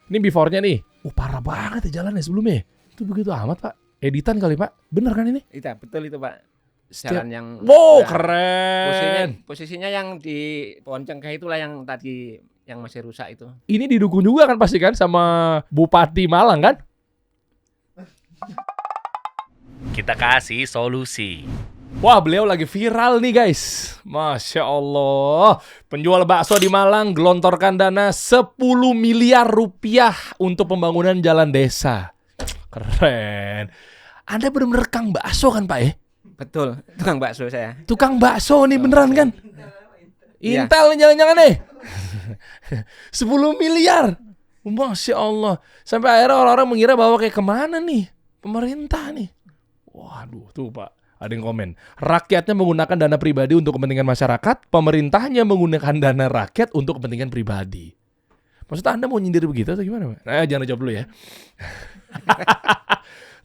Ini before-nya nih. Parah banget ya jalannya sebelumnya. Itu begitu amat, Pak. Editan kali, Pak. Bener kan ini? Iya, betul itu, Pak. Setiap... Jalan yang keren. Posisinya yang di pohon cengkeh itulah yang tadi yang masih rusak itu. Ini didukung juga kan pasti kan sama Bupati Malang kan? Kita kasih solusi. Wah, beliau lagi viral nih guys. Masya Allah. Penjual bakso di Malang gelontorkan dana 10 miliar rupiah untuk pembangunan jalan desa. Keren. Anda benar-benar kang bakso kan, Pak ya? Betul, tukang bakso saya. Tukang bakso nih beneran kan? Iya. Intel nih jangan-jangan nih. 10 miliar. Masya Allah. Sampai akhirnya orang-orang mengira bahwa kayak kemana nih? Pemerintah nih. Waduh, tuh Pak. Ada yang komen. Rakyatnya menggunakan dana pribadi untuk kepentingan masyarakat. Pemerintahnya menggunakan dana rakyat untuk kepentingan pribadi. Maksudnya Anda mau nyindir begitu atau gimana, Pak? Jangan jawab dulu ya.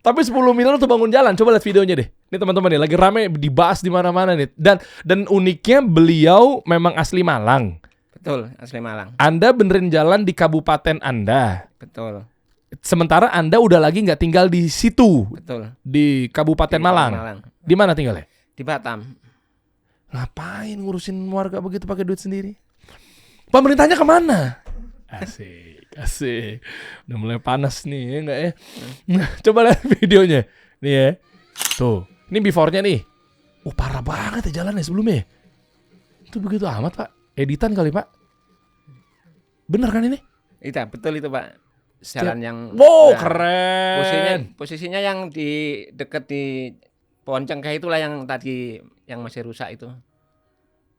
Tapi 10 miliar untuk bangun jalan. Coba lihat videonya deh. Ini teman-teman nih lagi rame dibahas di mana-mana nih. Dan uniknya beliau memang asli Malang. Betul, asli Malang. Anda benerin jalan di kabupaten Anda. Betul. Sementara Anda udah lagi nggak tinggal di situ. Betul. Di Kabupaten Malang. Di mana tinggalnya? Di Batam. Ngapain ngurusin warga begitu pakai duit sendiri? Pemerintahnya kemana? Asik. Udah mulai panas nih, ya enggak ya? Coba lihat videonya. Nih ya. Tuh, ini before-nya nih. Parah banget ya jalannya sebelumnya. Itu begitu amat, Pak. Editan kali, Pak. Bener kan ini? Iya, betul itu, Pak. Jalan yang keren. Posisinya yang di dekat di pohon cengkeh itulah yang tadi yang masih rusak itu.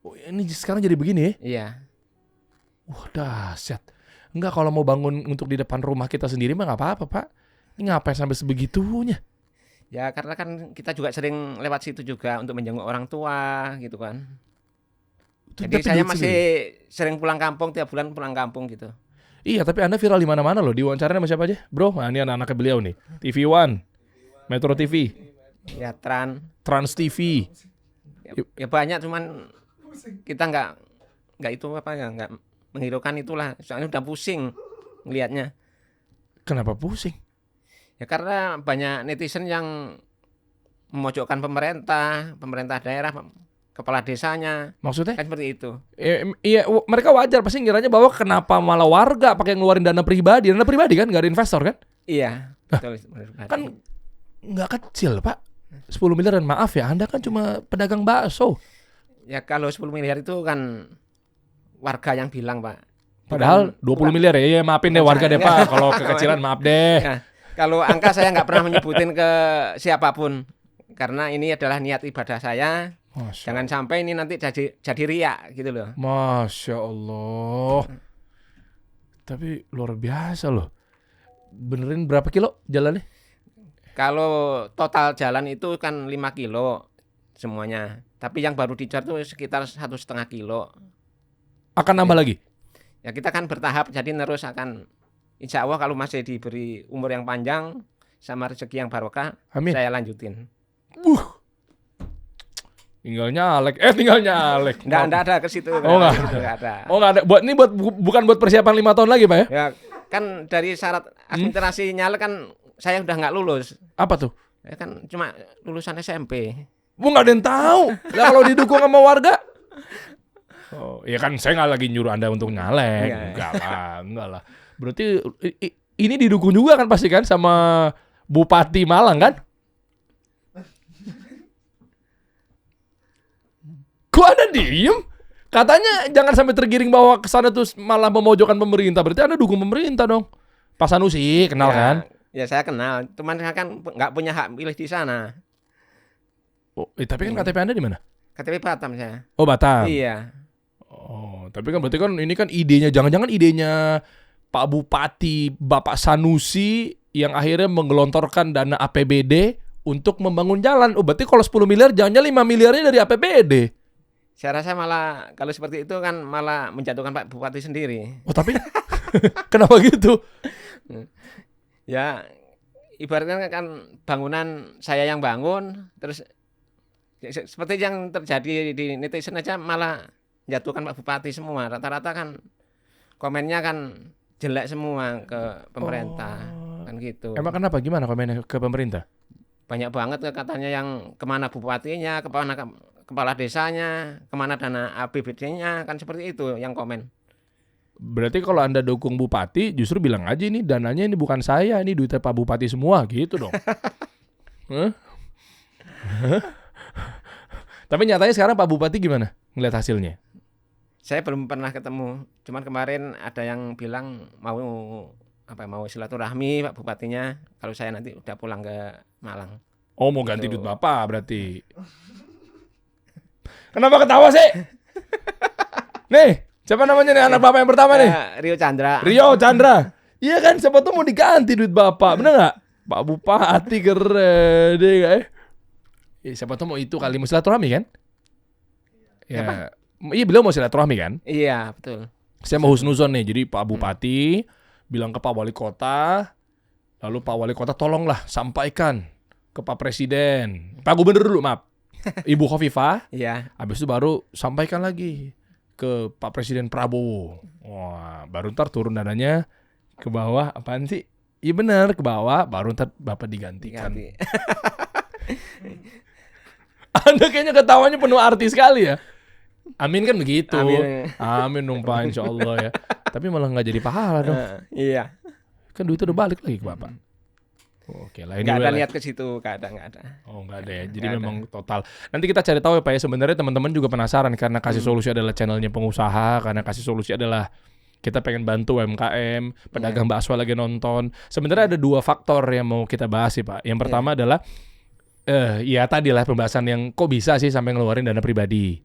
Ini sekarang jadi begini ya? Iya. Wah, dahsyat. Enggak, kalau mau bangun untuk di depan rumah kita sendiri mah nggak apa-apa, Pak. Ini ngapain sampai sebegitunya? Ya karena kan kita juga sering lewat situ juga untuk menjenguk orang tua gitu kan. Jadi saya masih sering pulang kampung, tiap bulan pulang kampung gitu. Iya, tapi Anda viral di mana-mana loh. Diwawancara sama siapa aja? Bro, ini anak-anaknya beliau nih. TV One, Metro TV, Ya Trans TV. Ya banyak, cuman kita nggak itu apa ya, nggak menghiraukan itulah. Soalnya udah pusing ngelihatnya. Kenapa pusing? Ya karena banyak netizen yang memojokkan pemerintah daerah, kepala desanya. Maksudnya? Kan seperti itu. Iya, mereka wajar pasti ngiranya bahwa kenapa malah warga pakai ngeluarin dana pribadi. Dana pribadi kan, nggak ada investor kan? Iya, betul. Kan nggak kecil, Pak. 10 miliar dan maaf ya, Anda kan cuma pedagang bakso. Ya kalau 10 miliar itu kan warga yang bilang, Pak. Padahal 20 miliar ya, maafin deh warga deh, Pak. Kalau kekecilan maaf deh. Nah, kalau angka saya nggak pernah menyebutin ke siapapun. Karena ini adalah niat ibadah saya. Jangan sampai ini nanti jadi riak gitu loh. Masya Allah. Tapi luar biasa loh. Benerin berapa kilo jalannya? Kalau total jalan itu kan 5 kilo semuanya. Tapi yang baru dicor itu sekitar 1,5 kilo. Akan nambah lagi? Ya kita kan bertahap, jadi terus akan insya Allah kalau masih diberi umur yang panjang sama rezeki yang barokah, amin, saya lanjutin. Tinggal nyalek. Nggak ada ke situ. Nggak ada. Oh, nggak ada. Bukan buat persiapan 5 tahun lagi, Pak ya? Ya kan dari syarat administrasi nyalek kan saya udah nggak lulus. Apa tuh? Ya kan cuma lulusan SMP. Nggak ada yang tahu. Lah kalau didukung sama warga? Oh, ya kan saya nggak lagi nyuruh Anda untuk nyalek. Enggak lah. Berarti ini didukung juga kan pasti kan sama Bupati Malang kan? Kok Anda diem? Katanya jangan sampai tergiring bahwa kesana tuh malah memojokkan pemerintah. Berarti Anda dukung pemerintah dong. Pak Sanusi kenal kan? Ya saya kenal. Cuman saya kan nggak punya hak pilih di sana. Oh, tapi kan KTP Anda di mana? KTP Batam saya. Oh, Batam. Iya. Oh, tapi kan berarti kan ini kan idenya, jangan-jangan idenya Pak Bupati Bapak Sanusi yang akhirnya menggelontorkan dana APBD untuk membangun jalan. Oh, berarti kalau 10 miliar jangan-jangan 5 miliarnya dari APBD. Saya rasa malah kalau seperti itu kan malah menjatuhkan Pak Bupati sendiri. Oh, tapi kenapa gitu? Ya ibaratnya kan bangunan saya yang bangun, terus seperti yang terjadi di netizen aja malah menjatuhkan Pak Bupati semua. Rata-rata kan komennya kan jelek semua ke pemerintah. Kan gitu. Emang kenapa? Gimana komennya ke pemerintah? Banyak banget katanya yang kemana bupatinya, kepala desanya, kemana dana APBD-nya, kan seperti itu yang komen. Berarti kalau Anda dukung bupati, justru bilang aja ini dananya ini bukan saya, ini duitnya Pak Bupati semua, gitu dong. Hah? Tapi nyatanya sekarang Pak Bupati gimana ngeliat hasilnya? Saya belum pernah ketemu, cuman kemarin ada yang bilang mau silaturahmi Pak Bupatinya kalau saya nanti udah pulang ke Malang. Oh, mau ganti duit Bapak berarti. Kenapa ketawa sih? Nih, siapa namanya nih anak Bapak yang pertama nih? Rio Chandra. Rio Chandra. Iya kan, siapa tuh mau diganti duit Bapak, bener nggak? Pak Bupati keren deh, guys. Siapa tuh mau itu kali mau silaturahmi kan? Ya, iya beliau mau silaturahmi kan? Iya, betul. Saya mau husnuzon nih, jadi Pak Bupati bilang ke Pak Wali Kota, lalu Pak Wali Kota tolonglah sampaikan ke Pak Presiden, Pak Gubernur dulu maaf, Ibu Khofifah, Iya. habis itu baru sampaikan lagi ke Pak Presiden Prabowo. Wah, baru ntar turun dananya ke bawah, apaan sih? Iya benar, ke bawah, baru ntar Bapak digantikan. Ganti. Anda kayaknya ketawanya penuh arti sekali ya. Amin kan begitu. Amin. Amin dong Pak, insya Allah ya. Tapi malah nggak jadi pahala dong. Iya. Kan duitnya udah balik lagi ke Bapak. Oke lah, ini Nggak ada niat ke situ, nggak ada. Oh nggak ada ya. Jadi Nggak memang total. Nanti kita cari tahu ya Pak ya. Sebenarnya teman-teman juga penasaran karena Kasih Solusi adalah channelnya pengusaha, karena Kasih Solusi adalah kita pengen bantu UMKM, pedagang bakso lagi nonton. Sebenarnya ada dua faktor yang mau kita bahas sih Pak. Yang pertama adalah ya tadi lah pembahasan yang kok bisa sih sampai ngeluarin dana pribadi.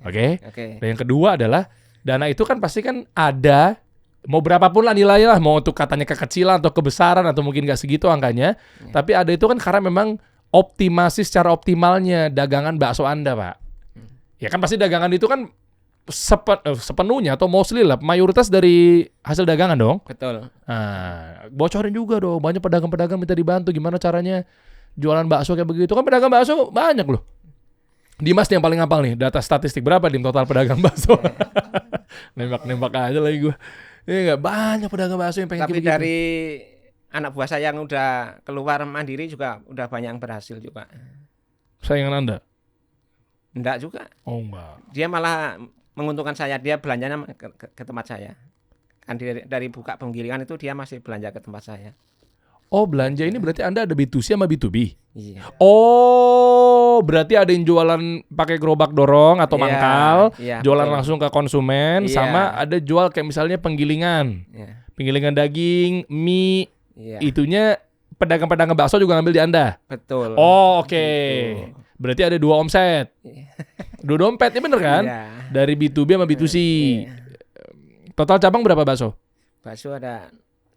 Oke. Dan yang kedua adalah dana itu kan pasti kan ada, mau berapapun lah nilainya lah, mau untuk katanya kekecilan atau kebesaran atau mungkin nggak segitu angkanya, tapi ada itu kan karena memang optimasi secara optimalnya dagangan bakso Anda Pak. Ya kan pasti dagangan itu kan sepenuhnya atau mostly lah mayoritas dari hasil dagangan dong. Betul. Nah, bocorin juga dong, banyak pedagang-pedagang minta dibantu gimana caranya jualan bakso kayak begitu. Kan pedagang bakso banyak loh. Dimas nih yang paling ngapal nih, data statistik berapa di total pedagang bakso. Nembak-nembak aja lagi gue. Ini nggak banyak pedagang bakso yang pengen Tapi kayak begitu. dari anak buah saya yang udah keluar mandiri juga udah banyak yang berhasil juga. Saingan Anda? Enggak juga. Oh enggak. Dia malah menguntungkan saya, dia belanjanya ke tempat saya. Kan dari buka penggilingan itu dia masih belanja ke tempat saya. Oh belanja ini berarti Anda ada B2C sama B2B? Iya. Oh berarti ada yang jualan pakai gerobak dorong atau mangkal, jualan betul. langsung ke konsumen, Iya. sama ada jual kayak misalnya penggilingan, penggilingan daging, mie, itunya pedagang-pedagang bakso juga ngambil di Anda? Betul. Oh oke. Gitu. Berarti ada dua omset, dua dompet, ini bener kan? Iya. Dari B2B sama B2C. Total cabang berapa bakso? Bakso ada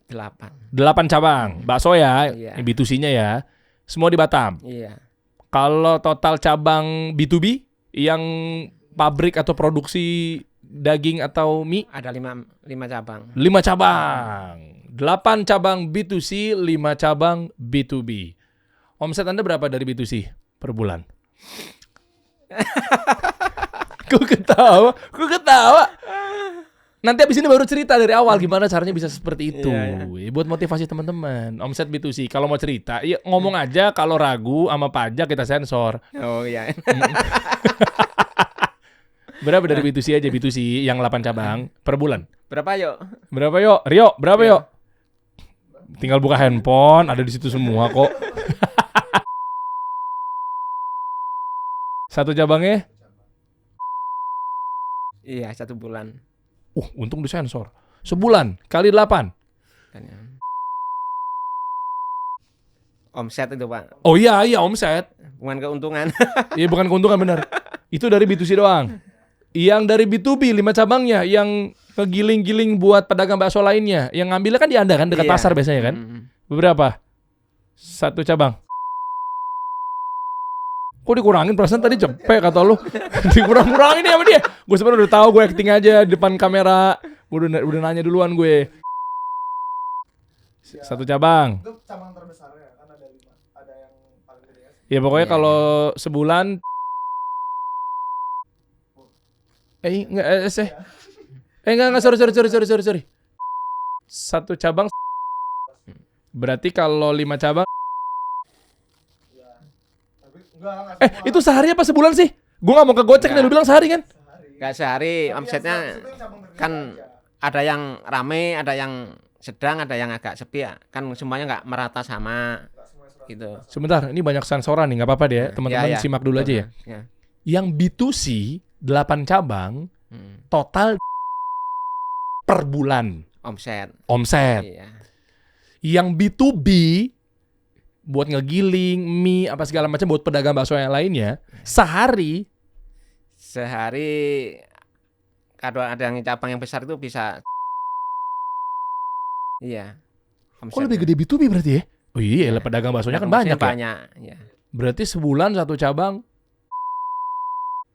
8. 8 cabang bakso ya, Iya. B2C-nya ya. Semua di Batam. Iya. Kalau total cabang B2B yang pabrik atau produksi daging atau mie Ada 5 cabang. 5 cabang. 8 cabang B2C, 5 cabang B2B. Omset Anda berapa dari B2C per bulan? Kok ketawa? Nanti abis ini baru cerita dari awal gimana caranya bisa seperti itu. Iya. Buat motivasi teman-teman. Omset B2C. Kalau mau cerita, ya ngomong aja. Kalau ragu sama pajak kita sensor. Oh iya. Berapa dari B2C aja, B2C yang 8 cabang per bulan? Berapa yuk? Berapa yuk? Rio, berapa yuk? Tinggal buka handphone, ada di situ semua kok. Satu cabangnya? Iya, 1 bulan. Untung disensor. Sebulan kali 8. Omset itu Pak, Oh iya omset. bukan keuntungan. Iya bukan keuntungan benar. Itu dari B2C doang. Yang dari B2B 5 cabangnya yang kegiling-giling buat pedagang bakso lainnya, yang ngambilnya kan di Anda kan dekat Iya. pasar biasanya kan? Beberapa? 1 cabang. Kok dikurangin, perasaan tadi cepet kata lu. Dikurang-kurangin ya sama dia. Gue sebenarnya udah tahu, gue acting aja di depan kamera. Gue udah nanya duluan gue. 1 cabang. Itu cabang terbesarnya kan ada 5. Ada yang paling gede. Ya pokoknya kalau sebulan enggak sorry. 1 cabang. Berarti kalau 5 cabang. Ya. Tapi enggak Itu sehari apa sebulan sih? Gue gak mau kegocek nih, lu bilang sehari kan? Gak sehari, omsetnya kan ada yang rame, ada yang sedang, ada yang agak sepi ya. Kan semuanya nggak merata sama gitu. Sebentar, ini banyak sensoran nih, gak apa-apa deh ya. Teman-teman Ya, ya. simak dulu aja ya. Ya. Yang B2C 8 cabang total per bulan Omset. omset. Iya. Yang B2B buat ngegiling, mie, apa segala macam buat pedagang bakso yang lainnya, sehari Sehari kalau ada yang cabang yang besar itu bisa. Iya. kok lebih gede B2B berarti ya? Oh iya, Iya. pedagang baksonya kan Omsetnya banyak ya. banyak. Ya. Berarti sebulan 1 cabang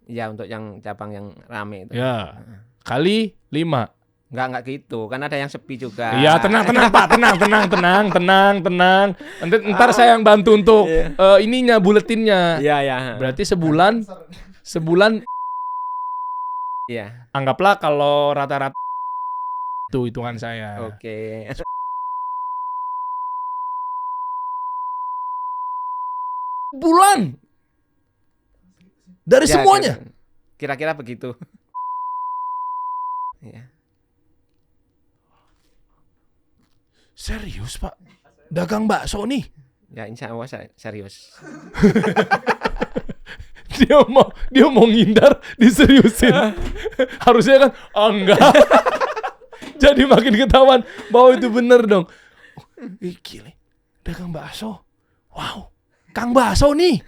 Ya untuk yang cabang yang rame itu. ya kali 5. Enggak gitu. Kan ada yang sepi juga. Iya, tenang Pak, tenang. Ntar saya yang bantu untuk ininya buletinnya. Iya, ya. Berarti sebulan Iya. anggaplah kalau rata-rata itu hitungan saya. Oke. Bulan dari Ya, semuanya. Kira-kira begitu. Iya. Serius Pak, dagang bakso nih. Ya insya Allah serius. Dia mau ngindar, diseriusin. Harusnya kan enggak. Jadi makin ketahuan bahwa itu bener dong. Gila, dagang bakso. Wow, Kang Bakso nih.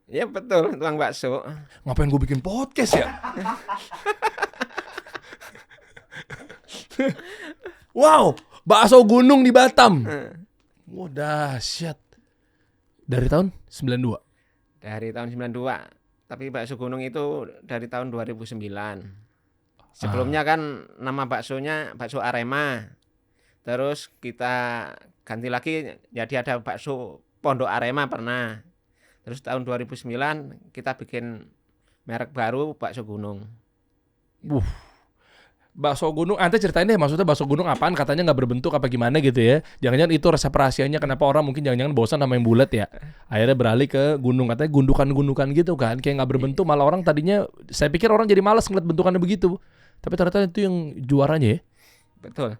Ya betul, tukang bakso. Ngapain gue bikin podcast ya? Wow, bakso gunung di Batam. Wah, dahsyat. Dari tahun 92. Dari tahun 92. Tapi bakso gunung itu dari tahun 2009. Sebelumnya kan nama baksonya bakso Arema. Terus kita ganti lagi jadi ada bakso Pondok Arema pernah. Terus tahun 2009 kita bikin merek baru bakso gunung. Bakso gunung, ante ceritain deh maksudnya bakso gunung apaan, katanya nggak berbentuk apa gimana gitu ya. Jangan-jangan itu resep rahasianya kenapa orang mungkin jangan-jangan bosan sama yang bulat ya. Akhirnya beralih ke gunung, katanya gundukan-gundukan gitu kan. Kayak nggak berbentuk, malah orang tadinya, saya pikir orang jadi malas ngeliat bentukannya begitu. Tapi ternyata itu yang juaranya ya. Betul.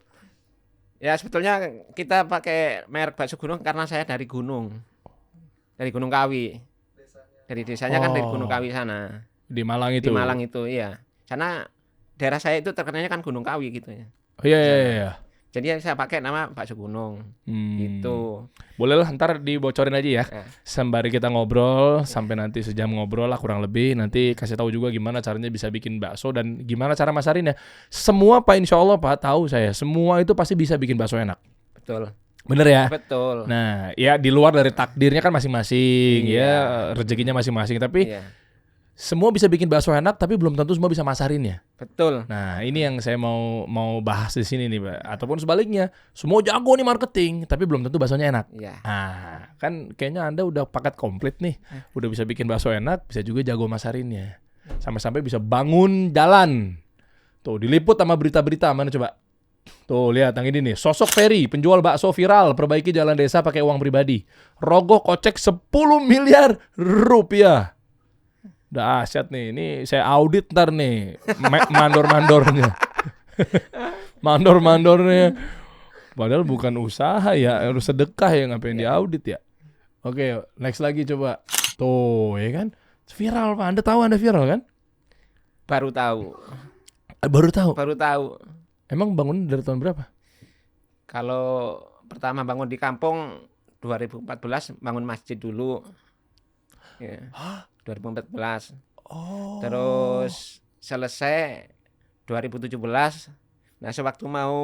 Ya sebetulnya kita pakai merek bakso gunung karena saya dari gunung. Dari Gunung Kawi. Dari desanya kan dari Gunung Kawi sana. Di Malang itu. Di Malang itu, iya. Sana daerah saya itu terkenalnya kan Gunung Kawi gitu ya. Oh, iya. Jadi saya pakai nama bakso gunung. Gitu. Boleh lah, ntar dibocorin aja ya. Sembari kita ngobrol, sampai nanti sejam ngobrol lah kurang lebih. Nanti kasih tahu juga gimana caranya bisa bikin bakso dan gimana cara masarinnya. Semua Pak, insya Allah Pak, tahu saya. Semua itu pasti bisa bikin bakso enak. Betul. Bener ya? Betul. Nah, ya di luar dari takdirnya kan masing-masing, Iya. ya rezekinya masing-masing. Tapi Iya. semua bisa bikin bakso enak, tapi belum tentu semua bisa masarinnya. Betul. Nah, ini yang saya mau bahas di sini nih, Pak. Ataupun sebaliknya, semua jago nih marketing, tapi belum tentu baksonya enak. Iya. Nah, kan kayaknya Anda udah paket komplit nih. Udah bisa bikin bakso enak, bisa juga jago masarinnya. Sampai-sampai bisa bangun jalan. Tuh, diliput sama berita-berita, mana coba? Tuh, lihat yang ini nih. Sosok Ferry, penjual bakso viral, perbaiki jalan desa pakai uang pribadi. Rogoh kocek 10 miliar rupiah. Dahsyat nih. Ini saya audit ntar nih. Mandor-mandornya. Mandor-mandornya. Padahal bukan usaha ya, harus sedekah ya, ngapain diaudit ya. Oke, next lagi coba. Tuh, ya kan? Viral Pak. Anda tahu Anda viral kan? Baru tahu. Baru tahu. Baru tahu. Emang bangun dari tahun berapa? Kalau pertama bangun di kampung 2014 bangun masjid dulu. Ya. 2014. Oh. Terus selesai 2017. Nah, sewaktu mau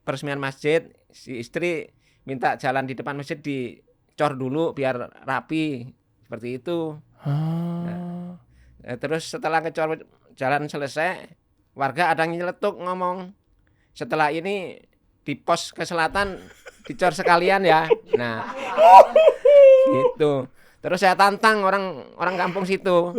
peresmian masjid, si istri minta jalan di depan masjid dicor dulu biar rapi. Seperti itu. Nah, terus setelah ngecor jalan selesai, warga ada yang nyeletuk ngomong, setelah ini di pos ke selatan dicor sekalian ya. Nah, gitu. Terus saya tantang orang kampung situ.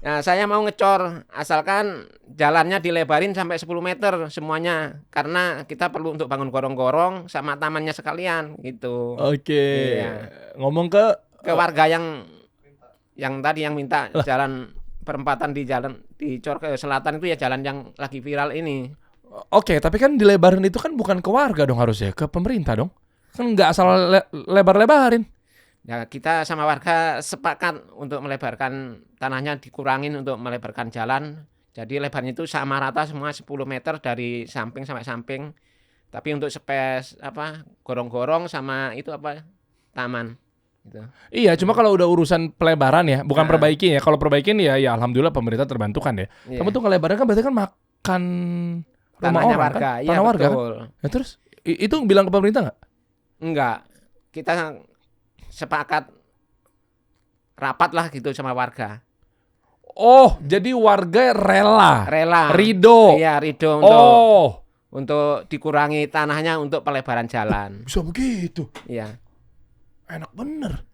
Nah, saya mau ngecor asalkan jalannya dilebarin sampai 10 meter semuanya karena kita perlu untuk bangun gorong-gorong sama tamannya sekalian gitu. Oke. Iya. Ngomong ke Ke warga yang tadi yang minta jalan perempatan di jalan dicor ke selatan itu ya jalan yang lagi viral ini. Oke, tapi kan dilebarin itu kan bukan ke warga dong harusnya, ke pemerintah dong. Kan nggak asal lebar-lebarin. Ya, kita sama warga sepakat untuk melebarkan tanahnya dikurangin untuk melebarkan jalan. Jadi lebarnya itu sama rata semua 10 meter dari samping sampai samping. Tapi untuk space gorong-gorong sama itu taman gitu. Iya, cuma kalau udah urusan pelebaran ya, bukan Nah. perbaiki ya. Kalau perbaikin ya alhamdulillah pemerintah terbantukan ya. Iya. Kamu tuh ngelebarin kan berarti kan makan rumah Tanahnya orang warga, kan? iya Tanah warga kan? betul. Ya, terus itu bilang ke pemerintah nggak? Enggak. Kita sepakat rapat lah gitu sama warga. Oh, jadi warga rela. Rela. Ridho. Iya, ridho untuk dikurangi tanahnya untuk pelebaran jalan. Bisa begitu. Iya. Enak bener.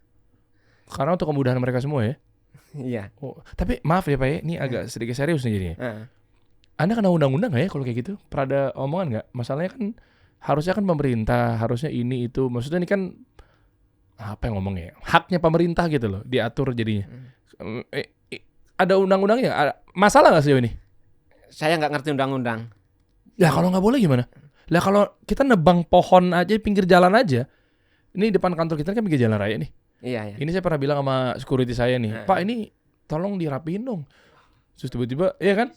Karena untuk kemudahan mereka semua ya. Iya. Oh, tapi maaf ya Pak ya, ini agak sedikit serius nih jadinya. Heeh. Anda kena undang-undang nggak ya kalau kayak gitu? Pernah ada omongan nggak? Masalahnya kan harusnya kan pemerintah, harusnya ini itu. Maksudnya ini kan apa yang ngomongnya? Haknya pemerintah gitu loh, diatur jadinya. Ada undang-undangnya? Masalah nggak sejauh ini? Saya nggak ngerti undang-undang. Ya kalau nggak boleh gimana? Lah kalau kita nebang pohon aja pinggir jalan aja. Ini depan kantor kita kan pinggir jalan raya nih. Iya, iya. Ini saya pernah bilang sama security saya nih, Pak ini tolong dirapiin dong. Terus tiba-tiba, iya kan?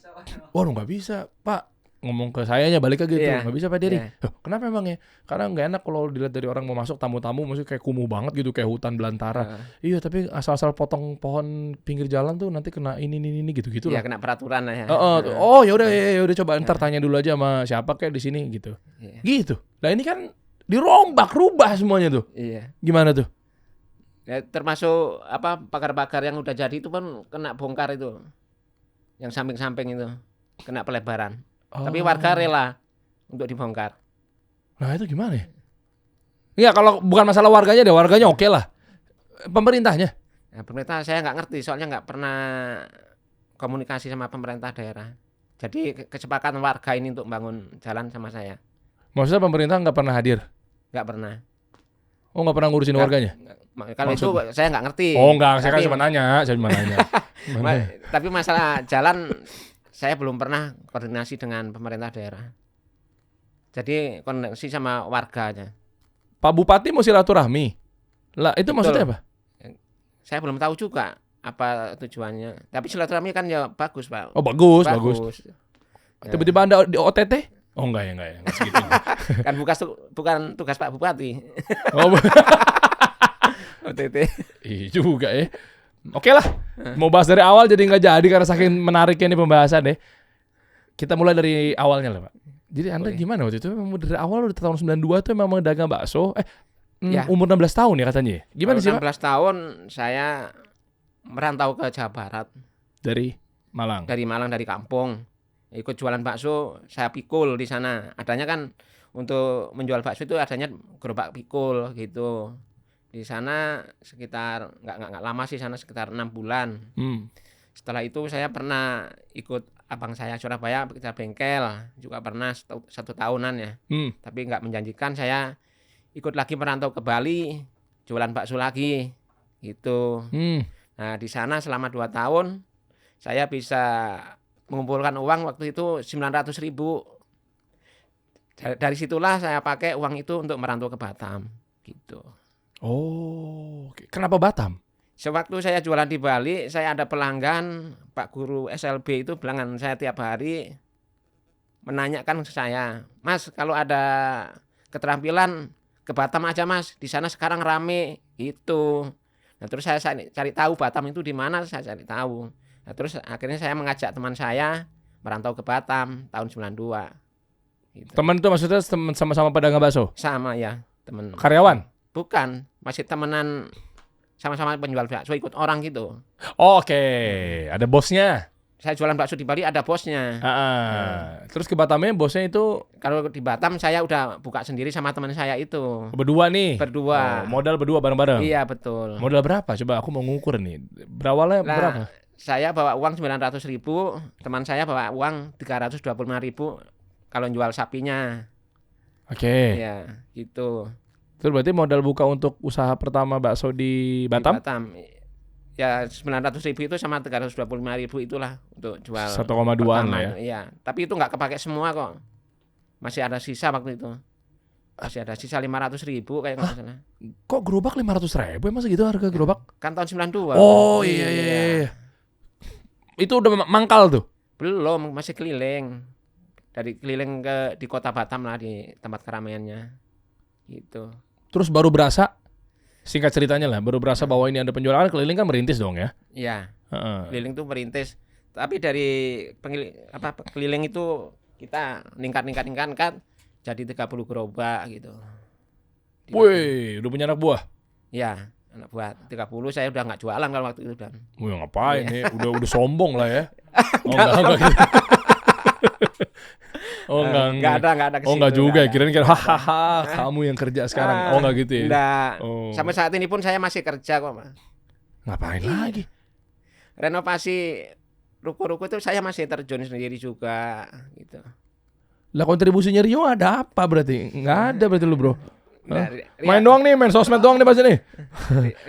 Waduh nggak bisa, Pak. Ngomong ke sayanya balik lagi gitu, Iya. nggak bisa Pak Diri. Iya. Kenapa emang ya? Karena nggak enak kalau dilihat dari orang mau masuk tamu-tamu, maksudnya kayak kumuh banget gitu, kayak hutan belantara. Iya, tapi asal-asal potong pohon pinggir jalan tuh nanti kena ini gitu-gitu Iya, lah. kena peraturan lah ya. Oh ya udah ya udah coba ntar tanya dulu aja sama siapa kayak di sini gitu. Iya. Gitu. Nah ini kan dirombak, rubah semuanya tuh. Iya. Gimana tuh? Ya, termasuk pagar-pagar yang udah jadi itu pun kena bongkar itu. Yang samping-samping itu kena pelebaran. Tapi warga rela untuk dibongkar. Nah itu gimana ya? Iya kalau bukan masalah warganya deh, warganya oke lah. Pemerintahnya? Nah, pemerintah saya nggak ngerti soalnya nggak pernah komunikasi sama pemerintah daerah. Jadi kesepakatan warga ini untuk bangun jalan sama saya. Maksudnya pemerintah nggak pernah hadir? Nggak pernah. Oh nggak pernah ngurusin warganya? Kalau itu saya nggak ngerti. Oh enggak, saya kan Tapi- cuma nanya. Tapi masalah jalan saya belum pernah koordinasi dengan pemerintah daerah. Jadi koordinasi sama warganya. Pak Bupati mau silaturahmi. Lah itu Betul. maksudnya apa? Saya belum tahu juga apa tujuannya. Tapi silaturahmi kan ya bagus, Pak. Oh bagus. Ya. Tiba-tiba Anda di OTT? Oh enggak ya, enggak segitu. Kan bukan tugas Pak Bupati. Oh, OTT. iya juga ya. Oke lah, mau bahas dari awal jadi nggak jadi karena saking menariknya nih pembahasan deh. Kita mulai dari awalnya lah Pak. Jadi Anda Boleh. gimana waktu itu? Memang dari awal udah tahun 92 tuh memang dagang bakso. Ya. Umur 16 tahun ya katanya. Gimana sih Pak? 16 tahun saya merantau ke Jawa Barat Dari Malang. dari Malang dari kampung. Ikut jualan bakso, saya pikul di sana. Adanya kan untuk menjual bakso itu adanya gerobak pikul gitu. Di sana sekitar nggak lama sih, sana sekitar 6 bulan. Setelah itu saya pernah ikut abang saya Surabaya kerja bengkel, juga pernah satu tahunan ya. Tapi nggak menjanjikan. Saya ikut lagi merantau ke Bali, jualan bakso lagi gitu. Nah di sana selama 2 tahun saya bisa mengumpulkan uang waktu itu 900.000. Dari situlah saya pakai uang itu untuk merantau ke Batam gitu. Oh, oke. Kenapa Batam? Sewaktu saya jualan di Bali, saya ada pelanggan, Pak Guru SLB itu pelanggan saya tiap hari menanyakan ke saya, Mas kalau ada keterampilan ke Batam aja Mas, di sana sekarang rame gitu. Nah terus saya cari tahu Batam itu di mana, saya cari tahu. Nah terus akhirnya saya mengajak teman saya merantau ke Batam tahun 92. Gitu. Teman itu maksudnya teman sama-sama pedagang bakso? Sama ya teman. Karyawan? Bukan, masih temenan sama-sama penjual bakso ikut orang gitu. Oh, oke, ada bosnya. saya jualan bakso di Bali ada bosnya. Terus ke Batamnya bosnya itu Kalau di Batam saya udah buka sendiri sama teman saya itu. berdua nih. Berdua. Modal berdua bareng-bareng. Iya betul. Modal berapa? Coba aku mau ngukur nih. Berawalnya Nah, berapa? saya bawa uang 900.000, teman saya bawa uang 325.000 kalau jual sapinya. Oke. Ya, gitu. Terus berarti modal buka untuk usaha pertama bakso di Batam? Di Batam. Ya 900.000 itu sama 325.000 itulah untuk jual 1,2-an lah ya. Iya, tapi itu nggak kepake semua kok. Masih ada sisa waktu itu. Masih ada sisa 500.000 kayak nggak salah. Kok gerobak 500.000? Emang segitu harga gerobak? Kan tahun 92. Oh iya. Itu udah mangkal tuh. Belum, masih keliling. Dari keliling di kota Batam lah, di tempat keramaiannya. Gitu. Terus baru berasa, singkat ceritanya lah, baru berasa bahwa ini ada penjualan, keliling kan merintis dong ya. Iya, Heeh. keliling tuh merintis. Tapi dari keliling itu kita ningkat jadi 30 gerobak gitu. Wih, udah punya anak buah. Ya, anak buat 30 saya udah nggak jualan kalau waktu itu dan. Wih, ngapain nih? Udah sombong lah ya. Oh enggak gitu. Oh enggak. Enggak ada Oh enggak kesitu, juga, nggak ada. kirain hahaha kamu yang kerja sekarang. Oh enggak gitu ya. Enggak. Oh. Sampai saat ini pun saya masih kerja kok, Mas. Ngapain lagi? Renovasi ruko-ruko itu saya masih terjun sendiri juga gitu. Lah kontribusinya Rio ada apa berarti? Enggak ada berarti lu, Bro. Nah, Main doang nih, main sosmed doang nih pasti nih.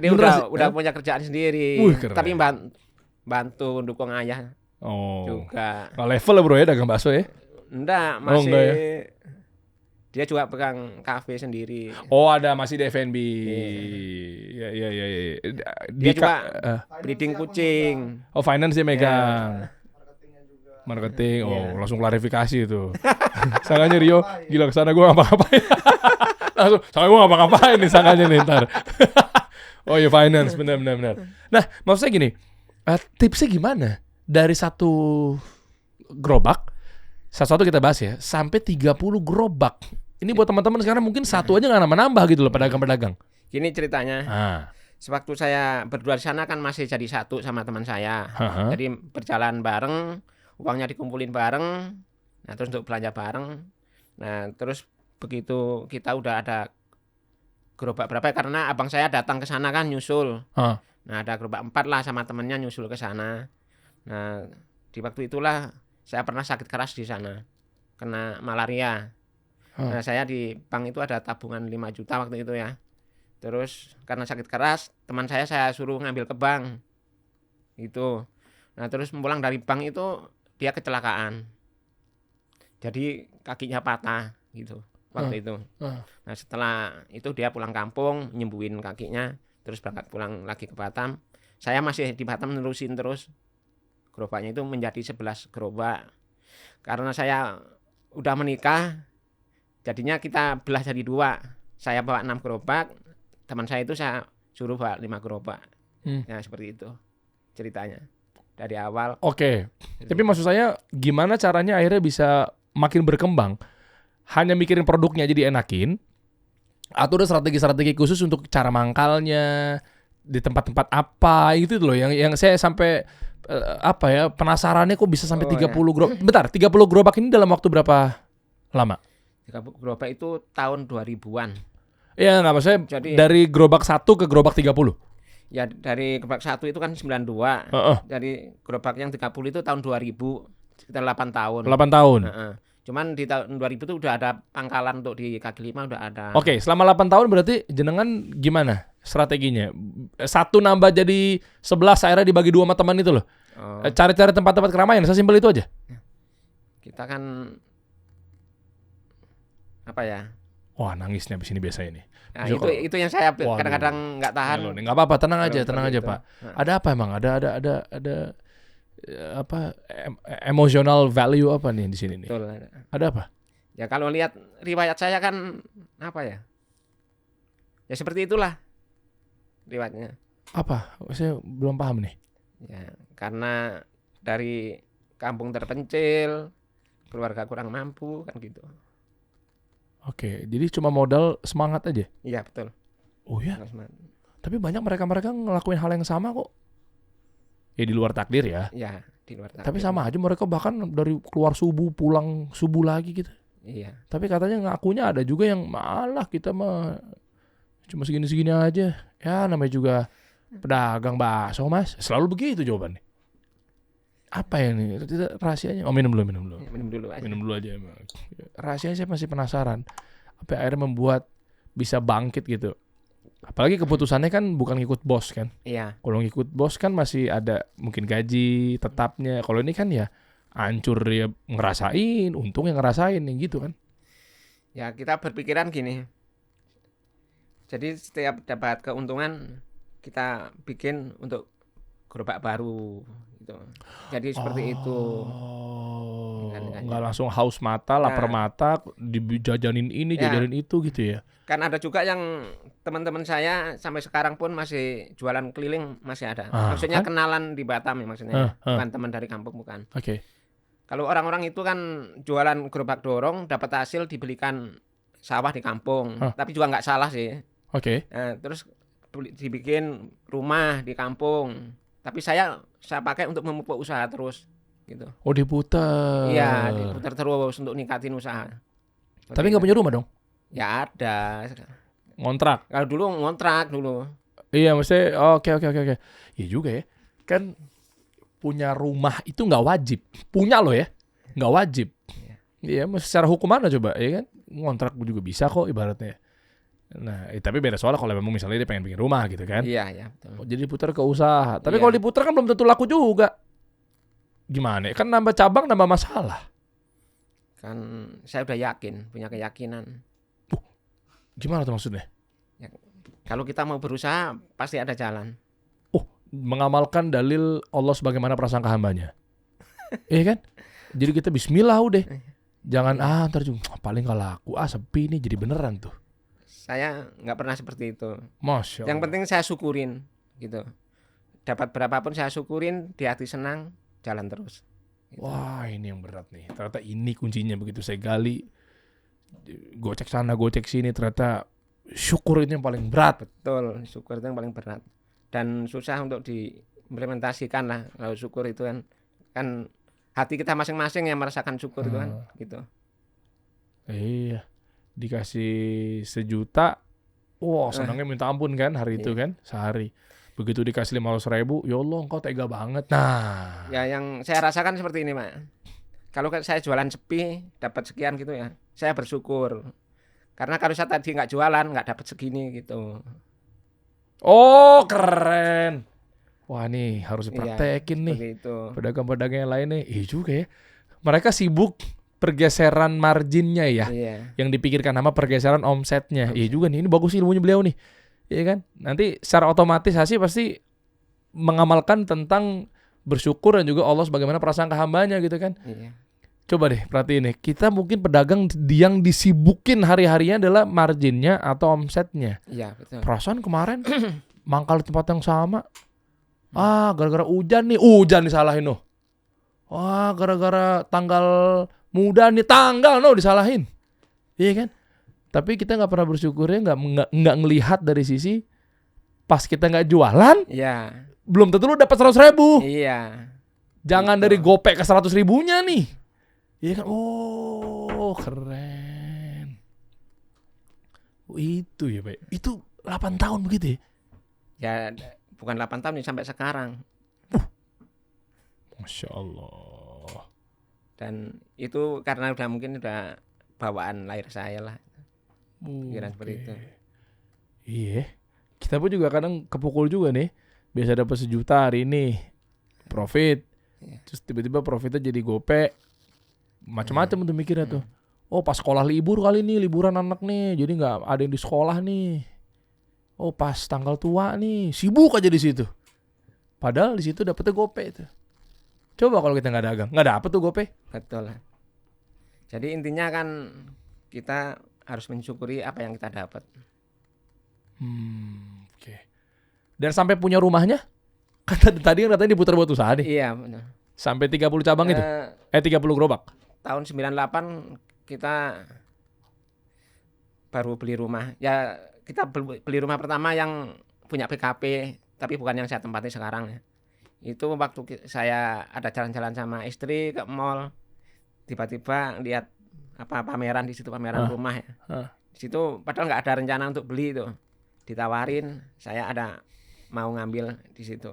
Dia udah punya kerjaan sendiri. Wih, keren. Tapi bantu dukung ayah Oh. juga. Nah, level lah bro ya dagang bakso ya. Enggak, Oh, masih enggak ya? dia juga pegang kafe sendiri. Oh ada masih di F&B. Iya. Ya. Dia juga Finance breeding aku kucing. Oh finance dia megang. marketingnya juga. Marketing. Oh Iya. langsung klarifikasi itu. Sangkanya Rio gila kesana gue ngapa-ngapain. Langsung sangkanya gue ngapa-ngapain nih sangkanya nih ntar. Oh iya finance benar. Nah maksudnya gini, tipsnya gimana dari satu gerobak, satu kita bahas ya, sampai 30 gerobak. Ini buat teman-teman sekarang mungkin satu aja nggak nambah gitu loh pedagang-pedagang. Gini ceritanya. Ah, Sewaktu saya berdua di sana kan masih jadi satu sama teman saya. haha. Jadi berjalan bareng, uangnya dikumpulin bareng. Nah, terus untuk belanja bareng. Nah, terus begitu kita udah ada gerobak berapa ya? Karena abang saya datang ke sana kan nyusul. Ah. Nah, ada gerobak 4 lah sama temennya nyusul ke sana. Nah, di waktu itulah saya pernah sakit keras di sana. Kena malaria. Nah, saya di bank itu ada tabungan 5 juta waktu itu ya. Terus karena sakit keras, teman saya suruh ngambil ke bank. Gitu. Nah, terus pulang dari bank itu dia kecelakaan. Jadi kakinya patah gitu waktu itu. Nah, setelah itu dia pulang kampung, nyembuhin kakinya, terus berangkat pulang lagi ke Batam. Saya masih di Batam nerusin terus. Gerobaknya itu menjadi 11 gerobak. Karena saya udah menikah, jadinya kita belah jadi 2. Saya bawa 6 gerobak, teman saya itu saya suruh bawa 5 gerobak. Nah, seperti itu ceritanya dari awal. Oke. Tapi maksud saya gimana caranya akhirnya bisa makin berkembang? Hanya mikirin produknya jadi enakin atau ada strategi-strategi khusus untuk cara mangkalnya di tempat-tempat apa itu loh yang saya sampai penasarannya kok bisa sampai 30 gerobak. Bentar, 30 gerobak ini dalam waktu berapa lama? 30 gerobak itu tahun 2000-an. Iya, enggak maksudnya Jadi- dari gerobak 1 ke gerobak 30. Ya dari gerobak 1 itu kan 92. Jadi gerobak yang 30 itu tahun 2000, sekitar 8 tahun. 8 tahun. Heeh. Cuman di tahun 2000 itu udah ada pangkalan untuk di kaki 5 udah ada. Oke, selama 8 tahun berarti jenengan gimana strateginya? 1 nambah jadi 11 akhirnya dibagi 2 sama teman itu loh. Oh, Cari-cari tempat-tempat keramaian, sesimpel itu aja. kita kan apa ya? Wah, nangisnya abis ini biasa ini. Nah, Bisa itu yang saya Waduh. kadang-kadang nggak tahan. Enggak apa-apa, tenang Kalau aja, tenang seperti aja, itu. Pak. Nah. Ada apa emang? Ada emotional value apa nih di sini nih? Betul. Ada apa? Ya kalau lihat riwayat saya kan apa ya? Ya seperti itulah riwayatnya. Apa? Saya belum paham nih. Ya, karena dari kampung terpencil, keluarga kurang mampu kan gitu. Oke, jadi cuma modal semangat aja. Iya, betul. Oh ya, Mas Man. tapi banyak mereka ngelakuin hal yang sama kok. Ya di luar takdir ya. Ya, di luar takbir. Tapi sama aja mereka bahkan dari keluar subuh pulang subuh lagi gitu. Iya. Tapi katanya ngakunya ada juga yang malah kita mah cuma segini-segini aja. Ya namanya juga pedagang bakso Mas. Selalu begitu jawabannya. Apa ya nih rahasianya? Oh minum dulu. Minum dulu aja. Minum dulu aja. Rahasianya saya masih penasaran. Apa yang akhirnya membuat bisa bangkit gitu. Apalagi keputusannya kan bukan ngikut bos kan. Iya. Kalau ngikut bos kan masih ada mungkin gaji tetapnya. Kalau ini kan ya hancur dia ngerasain, untung yang ngerasain yang gitu kan. Ya kita berpikiran gini. Jadi setiap dapat keuntungan kita bikin untuk gerobak baru gitu. Jadi seperti itu. Nggak langsung haus mata, lapar mata, dijajanin ini, jajanin itu gitu ya. Kan ada juga yang teman-teman saya sampai sekarang pun masih jualan keliling masih ada. Maksudnya kan? kenalan di Batam ya maksudnya. Bukan teman dari kampung bukan. Oke. Kalau orang-orang itu kan jualan gerobak dorong dapat hasil dibelikan sawah di kampung. Tapi juga nggak salah sih. Oke. Nah, terus dibikin rumah di kampung. Tapi saya pakai untuk memupuk usaha terus gitu. Oh diputar. Iya, diputar terus untuk ningkatin usaha. Tapi nggak punya rumah dong? Ya ada. Ngontrak. Kalau dulu ngontrak dulu. Iya maksudnya oke. Iya juga ya. Kan punya rumah itu nggak wajib. Punya loh ya. Nggak wajib. Iya, secara hukum mana coba ya kan? Ngontrak juga bisa kok ibaratnya. Nah, tapi beda soalnya kalau memang misalnya dia pengen bikin rumah gitu kan. Iya, betul. Jadi diputar ke usaha. Tapi Iya. kalau diputar kan belum tentu laku juga. Gimana? Kan nambah cabang, nambah masalah. Kan saya udah yakin, punya keyakinan. Gimana tuh maksudnya? Ya, kalau kita mau berusaha pasti ada jalan. Mengamalkan dalil Allah sebagaimana prasangka hambanya. Iya kan? Jadi kita bismillah udah. Jangan ntar juga paling gak laku. Sepi nih jadi beneran tuh. Saya nggak pernah seperti itu. Masya Allah. Yang penting saya syukurin gitu. Dapat berapapun saya syukurin, di hati senang, jalan terus. Gitu. Wah ini yang berat nih. Ternyata ini kuncinya begitu saya gali. Gocek sana, gocek sini. Ternyata syukur itu yang paling berat. Betul, syukur itu yang paling berat. Dan susah untuk diimplementasikan lah. Kalau syukur itu kan hati kita masing-masing yang merasakan syukur itu kan gitu. Iya. Dikasih 1 juta. Wah senangnya minta ampun kan hari itu kan. Sehari. Begitu dikasih 500.000. Ya Allah engkau tega banget. Nah. Ya yang saya rasakan seperti ini Pak. Kalau saya jualan sepi dapat sekian gitu ya, saya bersyukur. Karena kalau saya tadi nggak jualan nggak dapat segini gitu. Oh keren. Wah nih harus dipraktekin nih. Itu. Pedagang-pedagang yang lain nih. Iya juga ya. Mereka sibuk pergeseran marginnya ya. Iya. Yang dipikirkan sama pergeseran omsetnya. Iya juga nih. Ini bagus ilmunya beliau nih. Iya kan? Nanti secara otomatis pasti mengamalkan tentang bersyukur dan juga Allah sebagaimana prasangka hambanya gitu kan. Iya. Coba deh perhatiin nih. Kita mungkin pedagang yang disibukin hari-harinya adalah marginnya atau omsetnya. Iya betul. Perasaan kemarin mangkal di tempat yang sama. Gara-gara hujan disalahin loh. Wah gara-gara tanggal muda nih disalahin. Iya kan? Tapi kita nggak pernah bersyukurnya nggak ngelihat dari sisi pas kita nggak jualan. Iya. Belum tentu lu dapat 100.000. Iya. Jangan Gitu. dari gopek ke 100.000-nya nih. Iya kan? Oh keren. Itu ya Pak. Itu 8 tahun begitu ya? Ya bukan 8 tahun sampai sekarang. Masya Allah. Dan itu karena mungkin udah bawaan lahir saya lah. Pikiran seperti itu. Iya. Kita pun juga kadang kepukul juga nih. Biasa dapat 1 juta hari ini. Profit. Terus tiba-tiba profitnya jadi gopek. Macam-macam tuh mikirnya tuh. Oh pas sekolah libur kali nih. Liburan anak nih. Jadi gak ada yang di sekolah nih. Oh pas tanggal tua nih. Sibuk aja di situ. Padahal di situ dapetnya gopek itu. Coba kalau kita gak dagang. Gak dapet tuh gopek. Betul. Jadi intinya kan kita harus mensyukuri apa yang kita dapat. Oke. Dan sampai punya rumahnya? Kan tadi kan katanya diputar buat usaha nih. Iya benar. Sampai 30 cabang itu? 30 gerobak? Tahun 98 kita baru beli rumah. Ya kita beli rumah pertama yang punya PKP, tapi bukan yang saya tempati sekarang ya. Itu waktu saya ada jalan-jalan sama istri ke mall, tiba-tiba lihat pameran di situ, pameran rumah ya. Di situ padahal nggak ada rencana untuk beli itu. Ditawarin, saya ada mau ngambil di situ.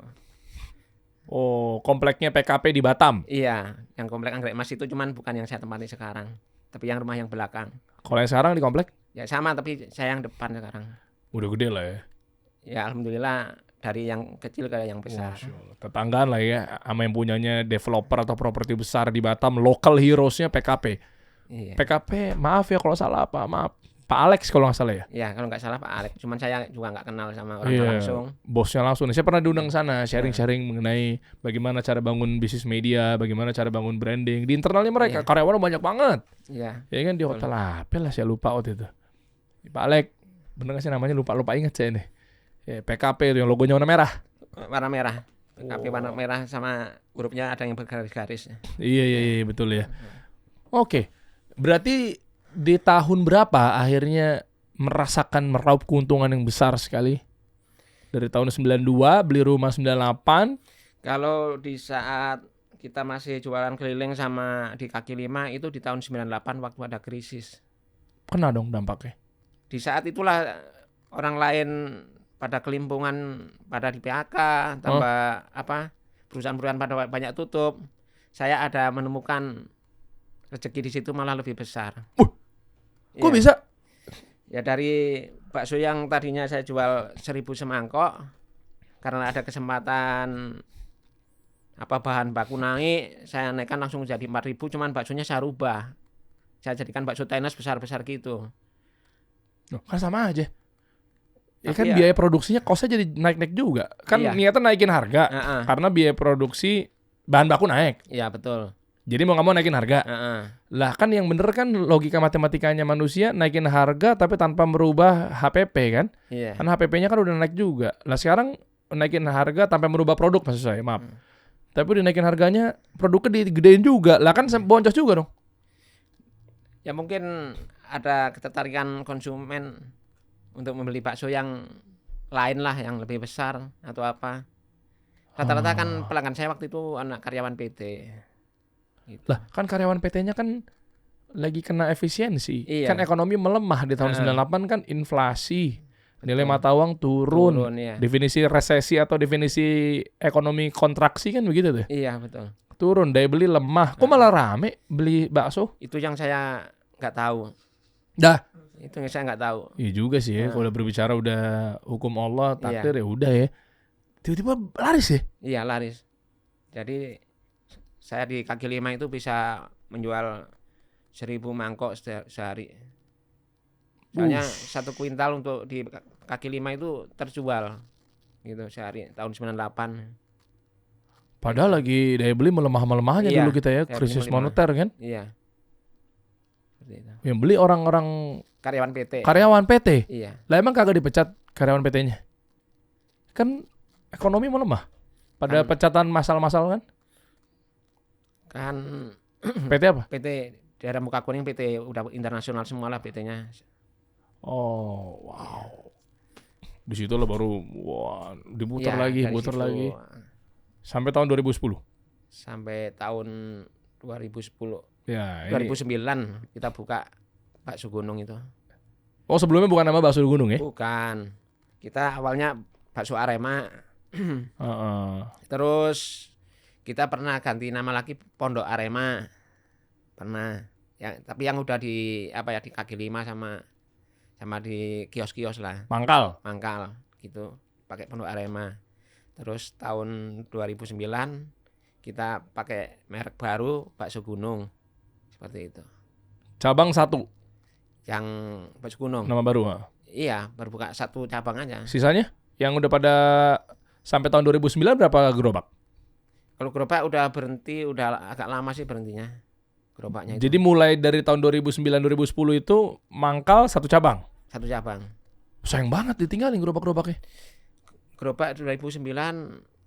Oh, kompleknya PKP di Batam. Iya, yang komplek Anggrek Mas itu cuman bukan yang saya tempati sekarang, tapi yang rumah yang belakang. Kalau yang sekarang di komplek? Ya sama, tapi saya yang depan sekarang. Udah gede lah ya. Ya alhamdulillah dari yang kecil ke yang besar. Masya Allah. Tetanggaan lah ya, sama yang punyanya developer atau properti besar di Batam, local heroes-nya PKP. Iya. PKP, maaf ya kalau salah Pak, maaf. Pak Alex kalau nggak salah ya? Ya kalau nggak salah Pak Alex, cuman saya juga nggak kenal sama orang Iya, langsung. bosnya langsung. Saya pernah diundang sana, sharing-sharing mengenai bagaimana cara bangun bisnis media, bagaimana cara bangun branding. Di internalnya mereka, Iya. karyawan banyak banget. Iya. Ya kan di hotel apa lah, saya lupa waktu itu. Pak Alex, bener nggak sih namanya? Lupa ingat saya nih. Ya, PKP itu yang logonya warna merah. Warna merah. PKP warna merah sama hurufnya ada yang bergaris-garis. Iya, betul ya. Oke, berarti di tahun berapa akhirnya merasakan meraup keuntungan yang besar sekali? Dari tahun 92 beli rumah 98. Kalau di saat kita masih jualan keliling sama di kaki lima itu di tahun 98 waktu ada krisis. Kena dong dampaknya. Di saat itulah orang lain pada kelimpungan, pada di PHK, tambah perusahaan-perusahaan pada banyak tutup. Saya ada menemukan rezeki di situ malah lebih besar. Kok Iya. bisa? Ya dari bakso yang tadinya saya jual 1.000 semangkok, karena ada kesempatan bahan baku naik, saya naikkan langsung jadi 4.000, cuman baksonya saya rubah. Saya jadikan bakso tenis besar-besar gitu. Loh, kan sama aja. Ya Tapi kan ya- biaya produksinya kosnya jadi naik-naik juga. Kan Iya. niatnya naikin harga. Heeh. Karena biaya produksi bahan baku naik. Iya betul. Jadi mau nggak mau naikin harga. Heeh. Lah kan yang bener kan logika matematikanya manusia naikin harga tapi tanpa merubah HPP kan. Iya. Kan HPP-nya kan udah naik juga. Lah sekarang naikin harga tanpa merubah produk maksud saya, maaf. Tapi udah naikin harganya, produknya digedein juga. Lah kan boncos juga dong. Ya mungkin ada ketertarikan konsumen untuk membeli bakso yang lain lah, yang lebih besar atau apa. Rata-rata kan pelanggan saya waktu itu anak karyawan PT. Gitu. Lah kan karyawan PT-nya kan lagi kena efisiensi. Iya. Kan ekonomi melemah di tahun 98 kan inflasi. Nilai mata uang turun. ya. Definisi resesi atau definisi ekonomi kontraksi kan begitu tuh. Iya betul. Turun, daya beli lemah. Kok malah rame beli bakso? Itu yang saya nggak tahu. Dah. Itu yang saya nggak tahu. Iya juga sih ya. Kalau udah berbicara udah hukum Allah, takdir ya udah ya. Tiba-tiba laris ya? Iya laris. Jadi saya di kaki lima itu bisa menjual 1.000 mangkok sehari. Soalnya 1 kuintal untuk di kaki lima itu terjual gitu sehari tahun 98. Padahal lagi daya beli melemah-melemahnya Iya, dulu kita ya, daya beli krisis melemah. moneter kan. Iya. Seperti itu. Yang beli orang-orang Karyawan PT. karyawan PT. Iya. Lah emang kagak dipecat karyawan PT-nya? Kan ekonomi melemah. Pada Kan- pecatan masal-masal kan? Kan PT apa? PT daerah Muka Kuning PT udah internasional semua lah PT-nya. Oh, wow. Di situ lo baru diputar Iya, lagi, dari putar situ lagi. Sampai tahun 2010. sampai tahun 2010. Ya, ini. 2009 kita buka bakso gunung itu. Oh, sebelumnya bukan nama bakso gunung ya? Bukan. Kita awalnya bakso Arema. Heeh. Terus kita pernah ganti nama lagi Pondok Arema. Pernah. Ya, tapi yang udah di di kaki lima sama di kios-kios lah, Mangkal. mangkal gitu, pakai Pondok Arema. Terus tahun 2009 kita pakai merek baru bakso gunung. Seperti itu. Cabang 1, Yang bakso gunung. nama baru. Ha. Iya, baru buka 1 cabang aja. Sisanya yang udah pada sampai tahun 2009 berapa gerobak? Kalau gerobak udah berhenti, udah agak lama sih berhentinya. Gerobaknya itu. Jadi mulai dari tahun 2009-2010 itu Mangkal 1 cabang. 1 cabang. Sayang banget ditinggalin gerobak-gerobaknya. Gerobak 2009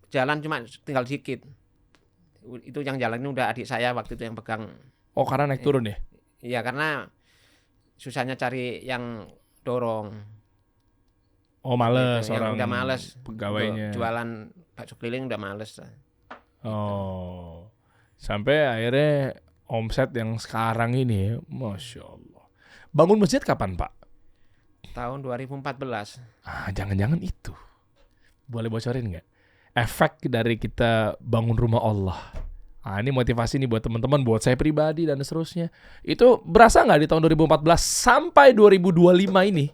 jalan cuma tinggal dikit. Itu yang jalan ini udah adik saya waktu itu yang pegang. Oh, karena naik turun ya? Iya, karena susahnya cari yang dorong. Oh, males Yang orang udah males. pegawainya. Jualan bakso keliling udah males. Oh. Sampai akhirnya omset yang sekarang ini ya, Masya Allah. Bangun masjid kapan, Pak? Tahun 2014. Jangan-jangan itu. Boleh bocorin nggak? Efek dari kita bangun rumah Allah. Ini motivasi nih buat teman-teman, buat saya pribadi dan seterusnya. Itu berasa nggak di tahun 2014 sampai 2025 ini?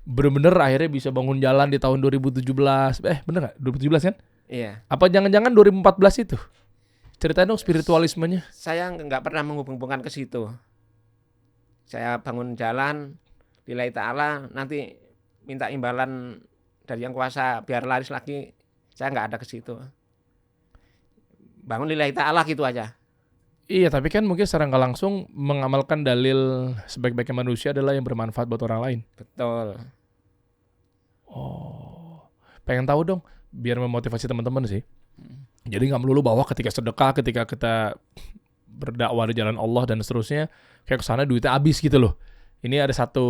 Bener-bener akhirnya bisa bangun jalan di tahun 2017. Bener nggak? 2017 kan? Iya. Apa jangan-jangan 2014 itu? Ceritain dong spiritualismenya. Saya nggak pernah menghubung-hubungkan ke situ. Saya bangun jalan, lillahi ta'ala, nanti minta imbalan dari yang kuasa biar laris lagi. Saya nggak ada ke situ. Bangun lillahi ta'ala gitu aja. Iya, tapi kan mungkin secara nggak langsung mengamalkan dalil sebaik-baiknya manusia adalah yang bermanfaat buat orang lain. Betul. Oh, pengen tahu dong, biar memotivasi teman-teman sih. Jadi nggak melulu bahwa ketika sedekah, ketika kita berdakwah di jalan Allah dan seterusnya, kayak kesana duitnya habis gitu loh. Ini ada satu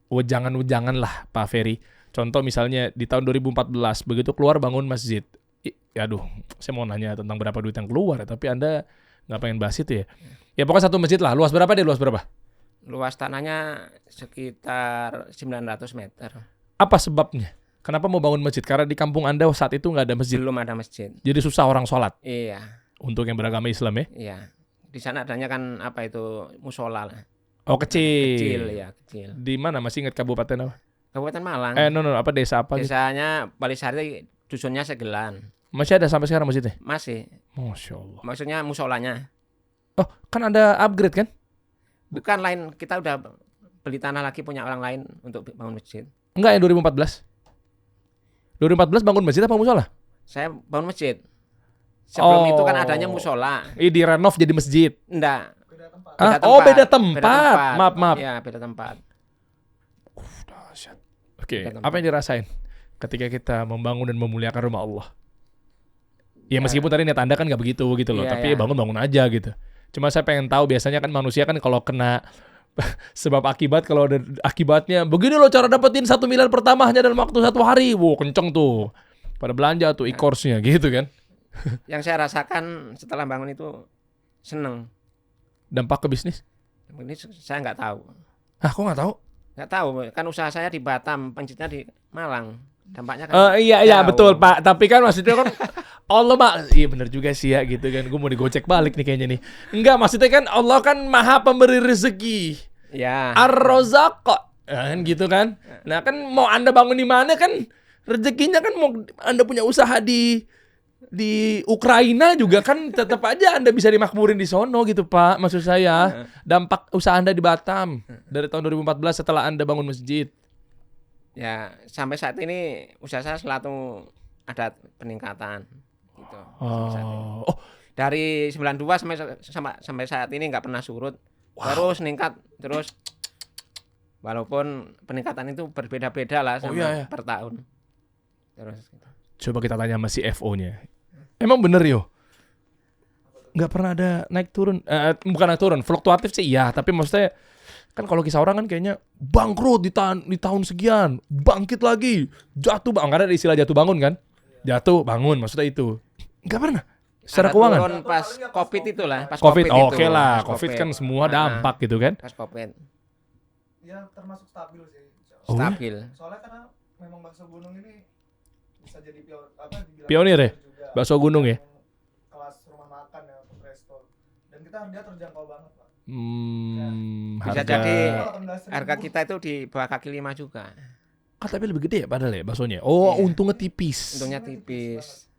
wejangan-wejangan lah, Pak Ferry. Contoh misalnya di tahun 2014, begitu keluar bangun masjid. Aduh, saya mau nanya tentang berapa duit yang keluar, tapi Anda nggak pengen bahas itu ya? Ya pokoknya satu masjid lah. Luas berapa deh? Luas berapa? Luas tanahnya sekitar 900 meter. Apa sebabnya? Kenapa mau bangun masjid? Karena di kampung Anda saat itu nggak ada masjid. Belum ada masjid. Jadi susah orang sholat. Iya. Untuk yang beragama Islam ya? Iya. Di sana adanya kan apa itu musola lah. Oh kecil. Kecil ya, kecil. Di mana? Masih ingat kabupaten apa? Kabupaten Malang. No, apa desa apa gitu? Desanya Balisari, dusunnya Segelan. Masih ada sampai sekarang masjidnya? Masih. Masya Allah. Maksudnya musolanya. Oh, kan ada upgrade kan? Bukan lain, kita udah beli tanah lagi punya orang lain untuk bangun masjid. Enggak, yang 2014. 2014 bangun masjid apa musola? Saya bangun masjid. Sebelum Oh. itu kan adanya musola. Ini direnov jadi masjid. Enggak. Beda tempat. Beda tempat. Maaf. Iya, beda tempat. Dahsyat. Oke, Beda tempat. apa yang dirasain ketika kita membangun dan memuliakan rumah Allah? Ya meskipun tadi niat Anda kan nggak begitu loh, Iya, tapi iya. bangun aja gitu. Cuma saya pengen tahu, biasanya kan manusia kan kalau kena sebab akibat, kalau ada akibatnya begini loh cara dapetin 1 miliar pertama hanya dalam waktu 1 hari. Wow, kenceng tuh. Pada belanja tuh e-course-nya gitu kan. Yang saya rasakan setelah bangun itu seneng. Dampak ke bisnis? Ini saya nggak tahu. Kok nggak tahu? Nggak tahu, kan usaha saya di Batam, masjidnya di Malang. Dampaknya kan Iya jauh. betul Pak. Tapi kan maksudnya kan Allah iya bener juga sih ya gitu kan. Gue mau digocek balik nih kayaknya nih. Enggak, maksudnya kan Allah kan maha pemberi rezeki. Ya. Ar-Razzaq kan gitu kan. Nah kan mau Anda bangun di mana kan rezekinya kan, mau Anda punya usaha di Ukraina juga kan tetap aja Anda bisa dimakmurin di sono gitu Pak. Maksud saya dampak usaha Anda di Batam dari tahun 2014 setelah Anda bangun masjid. Ya, sampai saat ini usaha saya selalu ada peningkatan gitu. Sampai saat ini. Oh, Dari 92 sampai saat ini nggak pernah surut. Terus meningkat terus. Walaupun peningkatan itu berbeda-beda lah sama iya. per tahun. Terus gitu. coba kita tanya sama CFO-nya. Emang bener yo? Nggak pernah ada naik turun, bukan naik turun, fluktuatif sih iya, tapi maksudnya kan kalau kisah orang kan kayaknya bangkrut di tahun sekian, bangkit lagi, jatuh bang, karena ada istilah jatuh bangun kan, jatuh bangun maksudnya itu. Nggak pernah. Secara Ada keuangan. turun pas Covid itulah, pas Covid, itu. oke lah, Pas Covid kan semua dampak gitu kan. Pas Covid. Ya termasuk stabil sih. Insya Allah. Oh, iya? Stabil. Soalnya karena memang bakso gunung ini bisa jadi dibilang Pionir ya? juga. Bakso gunung ya? Kelas rumah makan ya, atau resto. Dan dia terjangkau banget, Pak. Bisa Harga. jadi 18.000. harga kita itu di bawah kaki 5 juga. Tapi lebih gede ya padahal ya baksonya. Oh, Iya. untungnya tipis. Untungnya tipis.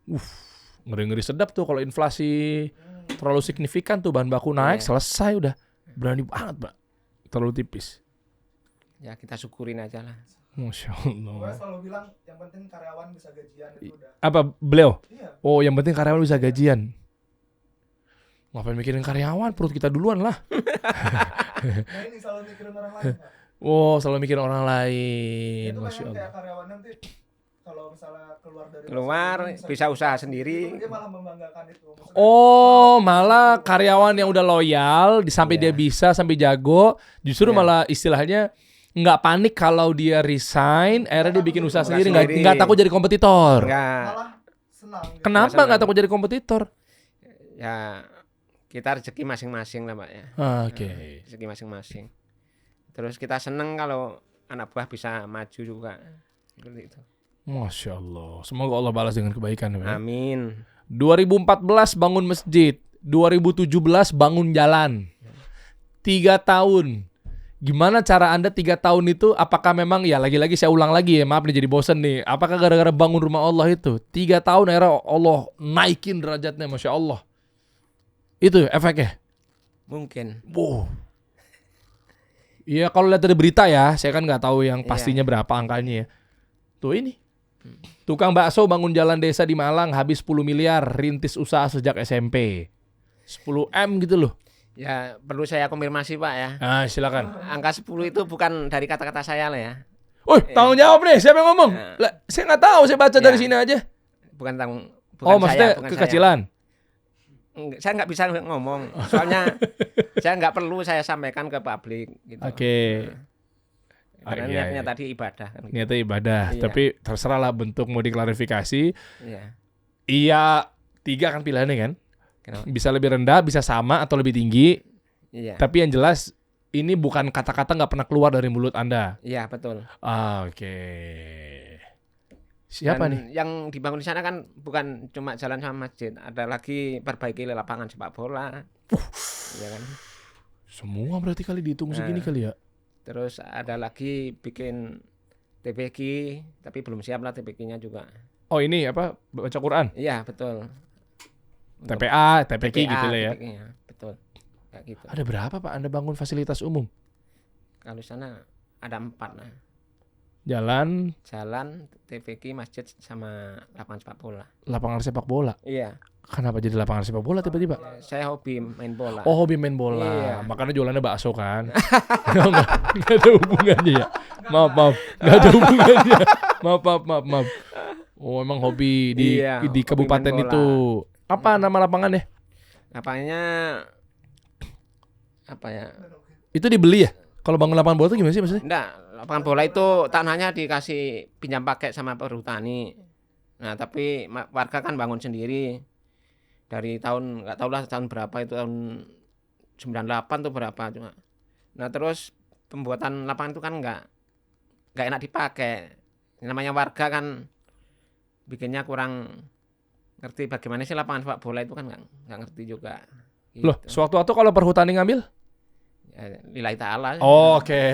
Ngeri-ngeri sedap tuh kalau inflasi terlalu signifikan tuh bahan baku naik, Iya. selesai udah. Berani banget, Pak. Terlalu tipis. Ya kita syukurin aja lah. Masya Gue Allah. selalu bilang yang penting karyawan bisa gajian itu udah. Apa beliau? Iya. Oh, yang penting karyawan bisa gajian. Ngapain mikirin karyawan, perut kita duluan lah. Nah ini selalu mikirin orang lain, Pak. Oh, selalu mikirin orang lain. Itu Masya kan Allah. kayak karyawan nanti kalau misalnya keluar dari Keluar bisa usaha sendiri. dia malah membanggakan itu. Maksudnya, Oh, malah karyawan yang udah loyal, sampai Iya. dia bisa, sampai jago, justru Iya. malah istilahnya nggak panik kalau dia resign, akhirnya dia bikin usaha Usaha sendiri, sendiri. nggak takut jadi kompetitor. Enggak. malah senang gitu. Kenapa senang. nggak takut jadi kompetitor? Ya kita rezeki masing-masing lah Pak ya. Oke. Rezeki masing-masing. Terus kita seneng kalau anak buah bisa maju juga. Seperti itu. Masya Allah. Semoga Allah balas dengan kebaikan. Ya. Amin. 2014 bangun masjid, 2017 bangun jalan. 3 tahun. Gimana cara Anda 3 tahun itu? Apakah memang ya lagi-lagi saya ulang lagi ya, maaf nih jadi bosen nih. Apakah gara-gara bangun rumah Allah itu 3 tahun akhirnya Allah naikin derajatnya, Masya Allah. Itu efeknya. Mungkin. Wow. Iya kalau lihat dari berita ya, saya kan nggak tahu yang pastinya berapa angkanya ya. Tuh ini. Tukang bakso bangun jalan desa di Malang habis 10 miliar, rintis usaha sejak SMP. 10 M gitu loh. Ya perlu saya konfirmasi Pak ya. Nah, silakan. Angka 10 itu bukan dari kata-kata saya lah ya. Tanggung jawab nih, siapa yang ngomong? Lah, saya nggak tahu, saya baca dari sini aja. Bukan Maksudnya bukan kekecilan. Saya nggak bisa ngomong. Soalnya saya nggak perlu saya sampaikan ke publik gitu. Oke. Karena Iya, niatnya iya. tadi ibadah kan. Gitu. Niatnya ibadah, Iya. tapi terserah lah bentuk mau diklarifikasi. Iya. Iya, 3 kan pilihannya kan. Kenapa? Bisa lebih rendah, bisa sama atau lebih tinggi. Iya. Tapi yang jelas ini bukan kata-kata nggak pernah keluar dari mulut Anda. Iya betul. Oke. Siapa Dan nih? yang dibangun di sana kan bukan cuma jalan sama masjid, ada lagi perbaiki lapangan sepak bola. Iya kan. Semua berarti kali dihitung segini kali ya. Terus ada lagi bikin TPQ, tapi belum siap lah TPQ-nya juga. Oh ini apa? Baca Quran? Iya betul. Untuk TPA, TPQ gitu lah ya. TPQ-nya, betul. Kayak gitu. Ada berapa Pak Anda bangun fasilitas umum? Kalau di sana ada 4 lah. Jalan, Jalan, TPQ, masjid sama lapangan sepak bola. lapangan sepak bola. Iya. Kenapa jadi lapangan sepak bola tiba-tiba? Saya hobi main bola. Oh hobi main bola, Iya. makanya jualannya bakso kan? Nggak ada hubungannya ya. Maaf, nggak ada hubungannya. Maaf. Oh emang hobi di Iya, di hobi kabupaten main bola. itu. Apa nama lapangannya? Lapangannya apa ya? Itu dibeli ya? Kalau bangun lapangan bola itu gimana sih maksudnya? Enggak, lapangan bola itu tanahnya dikasih pinjam pakai sama perhutani. Nah, tapi warga kan bangun sendiri. Dari tahun nggak tahu lah tahun berapa itu, tahun 98 tuh berapa cuma. Nah, terus pembuatan lapangan itu kan nggak enak dipakai. Namanya warga kan bikinnya kurang ngerti bagaimana sih lapangan sepak bola itu kan nggak ngerti juga. Gitu. Loh, sewaktu-waktu kalau perhutani ngambil? Ya, lillahi ta'ala. Oke,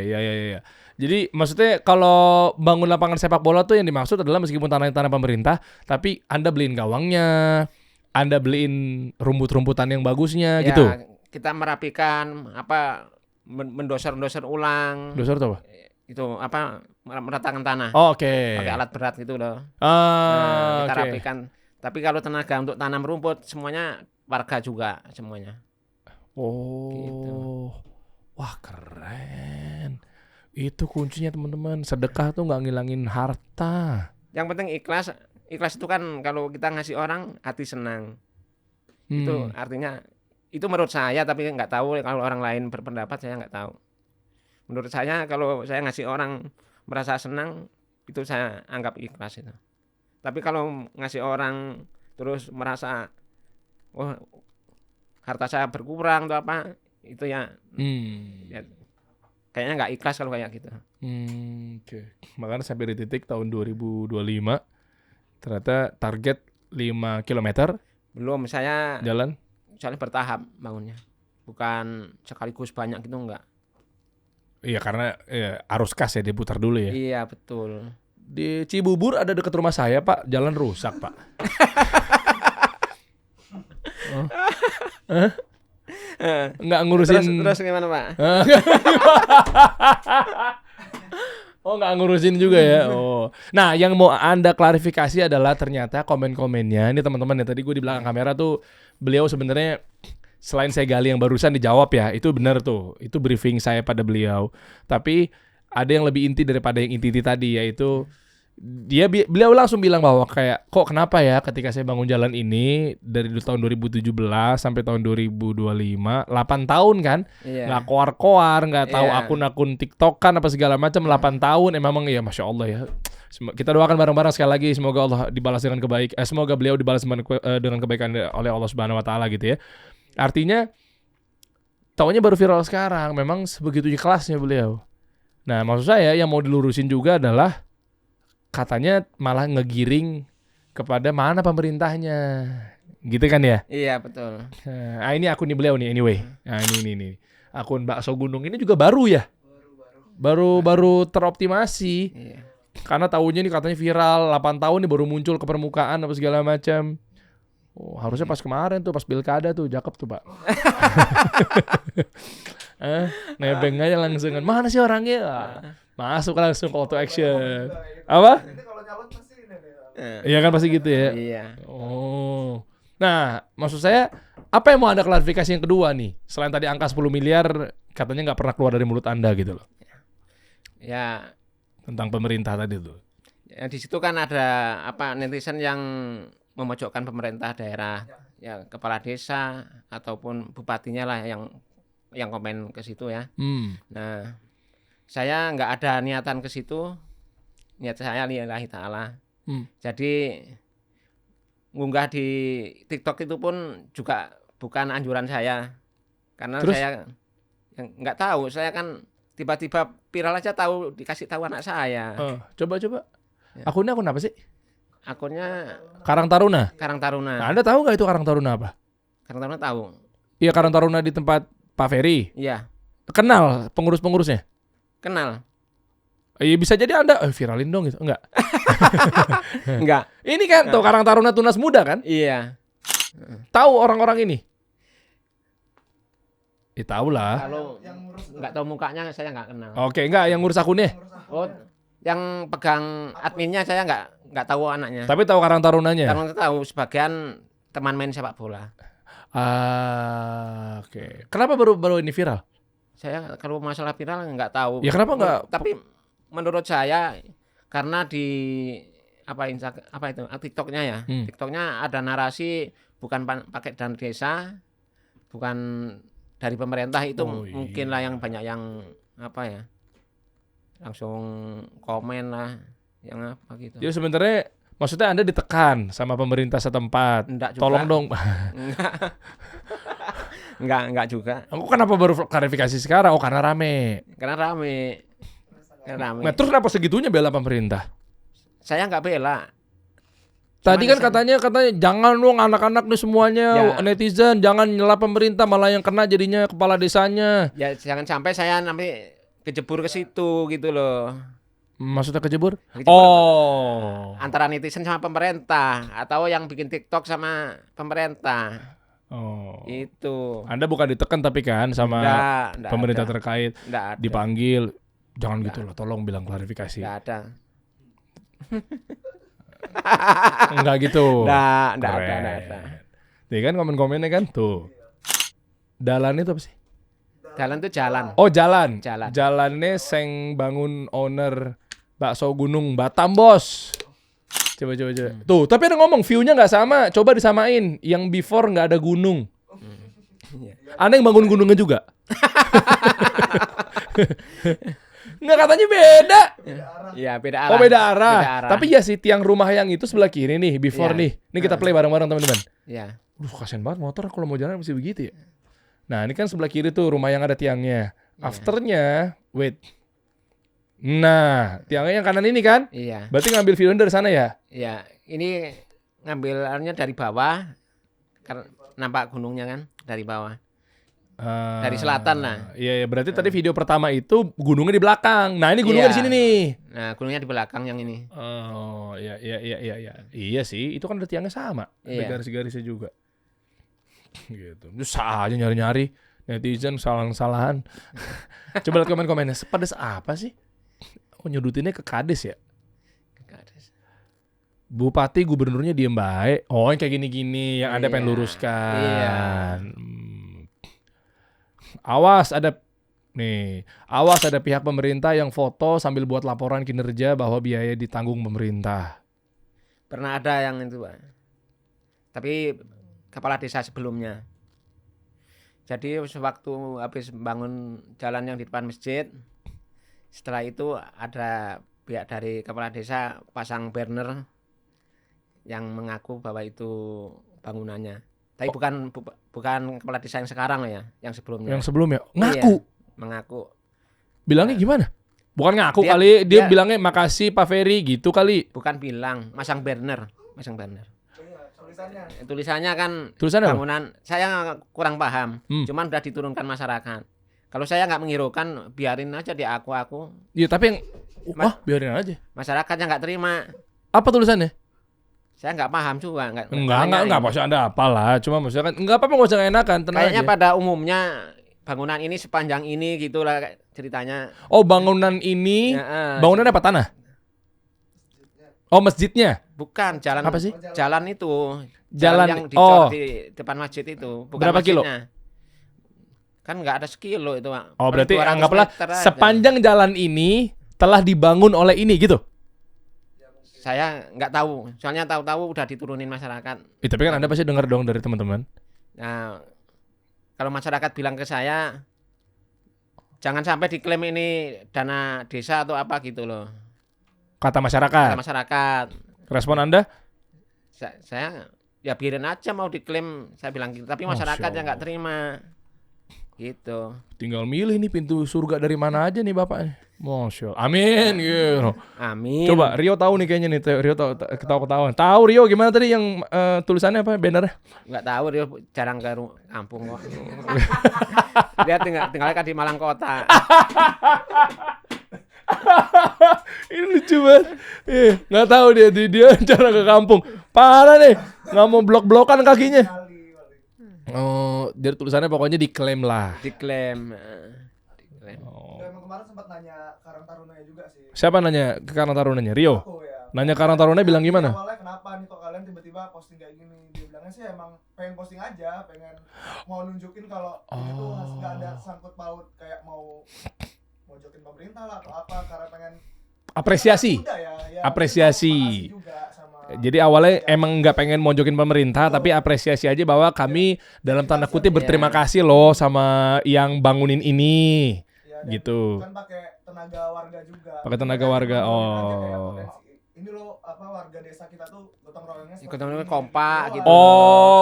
ya. Jadi maksudnya kalau bangun lapangan sepak bola tuh yang dimaksud adalah meskipun tanah pemerintah, tapi Anda beliin gawangnya, Anda beliin rumput-rumputan yang bagusnya Ya, gitu. kita merapikan mendoser ulang. Doser tuh apa? Itu apa meratakan tanah. Oh, oke. Pakai alat berat gitu loh. Nah, kita Oke. rapikan. Tapi kalau tenaga untuk tanam rumput semuanya warga juga semuanya. Oh. Gitu. Wah, keren. Itu kuncinya teman-teman. Sedekah tuh nggak ngilangin harta. Yang penting ikhlas. Ikhlas itu kan kalau kita ngasih orang hati senang. Itu artinya itu menurut saya, tapi nggak tahu kalau orang lain berpendapat, saya nggak tahu. Menurut saya kalau saya ngasih orang merasa senang, itu saya anggap ikhlas itu. Tapi kalau ngasih orang terus merasa harta saya berkurang atau apa, itu ya kayaknya nggak ikhlas kalau kayak gitu. Oke. Makanya sampai di titik tahun 2025 ternyata target 5 km Belum, saya jalan. soalnya bertahap bangunnya. Bukan sekaligus banyak gitu, enggak. Iya karena arus kas ya diputar dulu ya. Iya, betul. Di Cibubur ada dekat rumah saya Pak, jalan rusak Pak. Nggak ngurusin. Terus gimana, Pak? Oh nggak ngurusin juga ya. Oh. Nah yang mau Anda klarifikasi adalah ternyata komen-komennya. Ini teman-teman ya, tadi gue di belakang kamera tuh beliau sebenarnya selain saya gali yang barusan dijawab ya, itu benar tuh. Itu briefing saya pada beliau. Tapi ada yang lebih inti daripada yang inti tadi, yaitu beliau langsung bilang bahwa kayak kok kenapa ya ketika saya bangun jalan ini dari tahun 2017 sampai tahun 2025 8 tahun kan Iya. nggak koar-koar nggak tahu Iya. akun-akun TikTokan apa segala macam 8 tahun memang ya Masya Allah ya Kita doakan bareng-bareng sekali lagi semoga Allah dibalas dengan semoga beliau dibalas dengan kebaikan oleh Allah Subhanahu wa taala gitu ya. Artinya taunya baru viral sekarang, memang sebegitu ikhlasnya beliau. Nah, maksud saya yang mau dilurusin juga adalah katanya malah ngegiring kepada mana pemerintahnya. Gitu kan ya? Iya, betul. Nah, ini akunnya beliau nih anyway. Nah, ini. Akun Bakso Gunung ini juga baru ya? Baru teroptimasi. Iya. Karena tahunnya ini katanya viral, 8 tahun nih baru muncul ke permukaan apa segala macam. Oh, harusnya pas kemarin tuh, pas pilkada tuh, cakep tuh, Pak. Nebeng aja langsung kan. Mana sih orangnya? Masuk langsung call to action. Apa? Ini kalau nyalon pasti ini nih. Iya kan pasti gitu ya. Iya. Oh. Nah, maksud saya apa yang mau Anda klarifikasi yang kedua nih? Selain tadi angka 10 miliar katanya nggak pernah keluar dari mulut Anda gitu loh. Ya, Tentang pemerintah tadi tuh. ya di situ kan ada netizen yang memojokkan pemerintah daerah, ya kepala desa ataupun bupatinya lah yang komen ke situ ya. Nah, saya nggak ada niatan ke situ. Niat saya lillahi ta'ala. Jadi ngunggah di TikTok itu pun juga bukan anjuran saya. Karena Terus? saya nggak tahu, saya kan tiba-tiba viral aja dikasih tahu anak saya. Coba. Ya. Akun apa sih? Akunnya Karang Taruna. Karang Taruna. Nah, Anda tahu nggak itu Karang Taruna apa? Karang Taruna tahu. Iya, Karang Taruna di tempat Pak Ferry. Iya, Kenal pengurus-pengurusnya? kenal. Iya, bisa jadi Anda viralin dong gitu. Enggak. Enggak. Ini kan tuh Karang Taruna Tunas Muda kan? Iya. Tahu orang-orang ini? Tahu lah. Kalau Yang ngurus nggak tahu mukanya saya nggak kenal. Oke, enggak yang ngurus akunnya. Oh, yang pegang adminnya saya nggak tahu anaknya. Tapi tahu Karang Tarunanya. Karena tahu sebagian teman main sepak bola. Oke. Kenapa baru ini viral? Saya kalau masalah viral nggak tahu. Ya kenapa nggak? Tapi menurut saya karena di TikToknya ya. TikToknya ada narasi bukan pakai dana desa, bukan dari pemerintah itu mungkin lah yang banyak yang langsung komen lah yang apa gitu. Ya sebenarnya maksudnya Anda ditekan sama pemerintah setempat. Enggak juga. Tolong dong. Enggak juga. Aku kenapa baru klarifikasi sekarang? Oh, karena rame. Karena rame. Nah, terus kenapa segitunya bela pemerintah? Saya nggak bela. Tadi kan katanya jangan dong anak-anak nih semuanya netizen jangan nyela pemerintah malah yang kena jadinya kepala desanya. Ya jangan sampai saya nanti kejebur ke situ gitu loh. Maksudnya kejebur? Antara netizen sama pemerintah atau yang bikin TikTok sama pemerintah. Itu. Anda bukan ditekan tapi kan sama Nggak pemerintah ada. terkait Nggak ada. dipanggil jangan gitu loh tolong bilang klarifikasi. Nggak ada. Enggak gitu. Nggak ada. Dia kan komen-komennya kan tuh. Dalan itu apa sih? Jalan tuh jalan. Oh, jalan. Jalan. Jalannya Seng Bangun owner Bakso Gunung Batam, Bos. Coba. Tuh, tapi ada ngomong view-nya nggak sama. Coba disamain. Yang before nggak ada gunung. Anda yang bangun gunungnya juga? Nggak, katanya beda. Iya, beda arah. Oh, beda arah. Tapi ya sih tiang rumah yang itu sebelah kiri nih, before Iya. nih. Ini kita play bareng-bareng teman-teman. Iya. Kasian banget motor kalau mau jalan mesti begitu ya. Nah, ini kan sebelah kiri tuh rumah yang ada tiangnya. Afternya, wait. Nah, tiangnya yang kanan ini kan? Iya. Berarti ngambil view dari sana ya? Iya. Ini ngambilannya dari bawah. Karena nampak gunungnya kan dari bawah. Dari selatan lah. Iya, berarti tadi video pertama itu gunungnya di belakang. Nah, ini gunungnya Iya. di sini nih. Nah, gunungnya di belakang yang ini. Oh, iya. Iya sih, itu kan ada tiangnya sama. Ada Iya. garis-garisnya juga. Gitu. Terus aja nyari-nyari netizen kesalahan. Coba lihat komen-komennya. Sepedes apa sih? Oh, nyedutinnya ke kades ya? Bupati gubernurnya diem baik. Oh, yang kayak gini-gini yang Anda pengen luruskan. Iya. Awas ada pihak pemerintah yang foto sambil buat laporan kinerja bahwa biaya ditanggung pemerintah. Pernah ada yang itu, Pak. Tapi kepala desa sebelumnya. Jadi sewaktu habis bangun jalan yang di depan masjid, setelah itu ada pihak dari kepala desa pasang banner yang mengaku bahwa itu bangunannya. Tapi bukan kepala desa yang sekarang ya, yang sebelumnya. Yang sebelumnya ngaku. Iya, mengaku. Bilangnya gimana? Bukan ngaku Dia- kali, dia dia- bilangnya makasih Pak Ferry gitu kali. Bukan bilang, masang banner. Iya, tulisannya. Tulisannya kan Tulisannya apa? bangunan, saya kurang paham. Cuman udah diturunkan masyarakat. Kalau saya nggak menghiraukan, biarin aja dia aku. Iya, tapi yang wah, biarin aja. Masyarakatnya nggak terima. Apa tulisannya? Saya nggak paham juga. Enggak, maksudnya Anda apalah. Cuma maksudnya kan enggak apa-apa, enggak usah enakan, tenang Kayaknya aja. pada umumnya bangunan ini sepanjang ini gitulah ceritanya. Oh, bangunan ini, Ya, bangunan apa tanah? Oh, masjidnya. bukan jalan. Apa sih? Jalan itu. Jalan, yang dicor oh. di depan masjid itu. Bukan Berapa kilo? masjidnya. Kan nggak ada sekilo itu, Pak. Oh, Paling berarti 200 anggaplah meter aja. sepanjang jalan ini telah dibangun oleh ini gitu. Saya nggak tahu. Soalnya tahu-tahu udah diturunin masyarakat. Tapi kan Anda pasti dengar dong dari teman-teman. Nah, kalau masyarakat bilang ke saya, jangan sampai diklaim ini dana desa atau apa gitu loh. Kata Kata masyarakat. masyarakat. Respon Anda? Saya ya biarin aja mau diklaim, saya bilang gitu. Tapi Masya masyarakat yang Allah. nggak terima. Gitu. Tinggal milih nih pintu surga dari mana aja nih Bapak nih. Masya Allah. Amin gitu. Amin. Coba Rio tahu nih kayaknya nih. Rio tahu ketawa-ketawa. Tahu Rio gimana tadi yang tulisannya apa bannernya? Nggak tahu, dia jarang ke kampung kok. Dia tinggalnya kan di Malang Kota. Ini lucu banget. Nggak tahu dia cara ke kampung. Parah nih. Nggak mau blok-blokan kakinya. Kali. Oh, jadi tulisannya pokoknya diklaim lah. Diklaim. Oh. Emang kemarin sempat nanya Karang Tarunanya juga sih. Siapa nanya ke Karang Tarunanya? Rio. Aku ya. Nanya Karang Taruna bilang gimana? Awalnya kenapa nih kok kalian tiba-tiba posting kayak gini? Dia bilangnya sih emang pengen posting aja, pengen mau nunjukin kalau ini tuh nggak ada sangkut paut kayak mau mojokin pemerintah lah atau apa, karena pengen Apresiasi. udah ya, Apresiasi. makasih juga sama Jadi awalnya emang nggak pengen mojokin pemerintah, tapi apresiasi aja bahwa kami dalam tanda kutip berterima kasih loh sama yang bangunin ini, ya, dan gitu. kan pakai tenaga warga juga. Pakai tenaga Kan warga, nunjukin aja kayak oh. potensi. Ini loh apa warga desa kita tuh gotong royongnya seperti Gotong royongnya ini, kompak doang. gitu. Oh,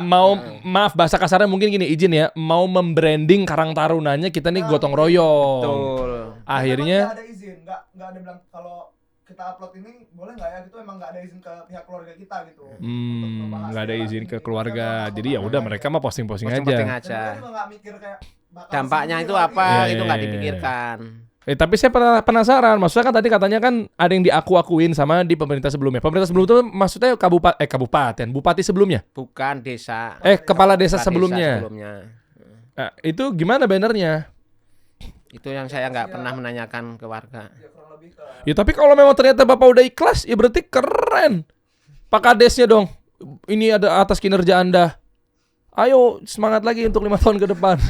mau Iya. maaf bahasa kasarnya mungkin gini, izin ya, mau membranding Karang Tarunanya kita nih gotong royong. Betul. Akhirnya nggak ada izin, nggak ada bilang kalau kita upload ini boleh nggak ya gitu, emang nggak ada izin ke pihak keluarga kita gitu. Untuk membahas nggak ada segala izin ini. ke keluarga. Kita Jadi ya mau udah apa mereka aja. mah posting-posting Posting-posting aja. aja. Dan mereka juga nggak mikir kayak bakal Dampaknya sendiri itu lagi. apa? Iya, Itu iya, nggak iya. dipikirkan. Tapi saya penasaran, maksudnya kan tadi katanya kan ada yang diaku-akuin sama di pemerintah sebelumnya. Pemerintah sebelum itu maksudnya kabupaten, bupati sebelumnya. Bukan desa. Kepala desa Kepala sebelumnya. Itu gimana bannernya? Itu yang saya nggak pernah menanyakan ke warga. Ya, kurang lebih ke Ya tapi kalau memang ternyata Bapak udah ikhlas, ya berarti keren. Pak Kadesnya dong. Ini ada atas kinerja Anda. Ayo semangat lagi untuk 5 tahun ke depan.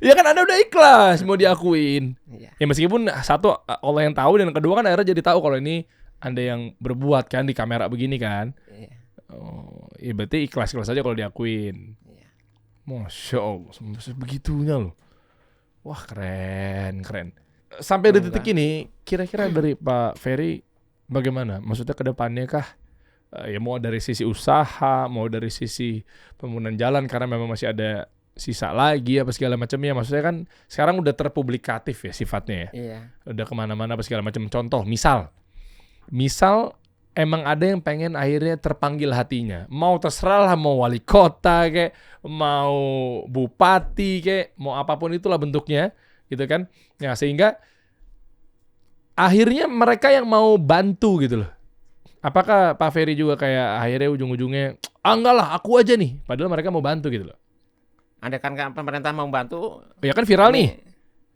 Ya kan Anda udah ikhlas mau diakuin. Iya. Ya meskipun satu Allah yang tahu, dan kedua kan akhirnya jadi tahu kalau ini Anda yang berbuat kan di kamera begini kan. Iya. Oh, ya berarti ikhlas-ikhlas aja kalau diakuin. Iya. Masya Allah, sampai begitunya loh. Wah keren. Sampai detik ini, kira-kira dari Pak Ferry bagaimana? Maksudnya ke depannya kah? Ya mau dari sisi usaha, mau dari sisi pembangunan jalan karena memang masih ada sisa lagi apa segala macamnya. Maksudnya kan sekarang udah terpublikatif ya sifatnya ya. Iya. Udah kemana-mana apa segala macam. Contoh, misal emang ada yang pengen akhirnya terpanggil hatinya. Mau terserah lah, mau wali kota kayak, mau bupati kayak, mau apapun itulah bentuknya, gitu kan. Ya sehingga akhirnya mereka yang mau bantu gitu loh. Apakah Pak Ferry juga kayak akhirnya ujung-ujungnya, enggak lah aku aja nih. Padahal mereka mau bantu gitu loh. Andai kan pemerintah mau bantu, Ya kan viral nih.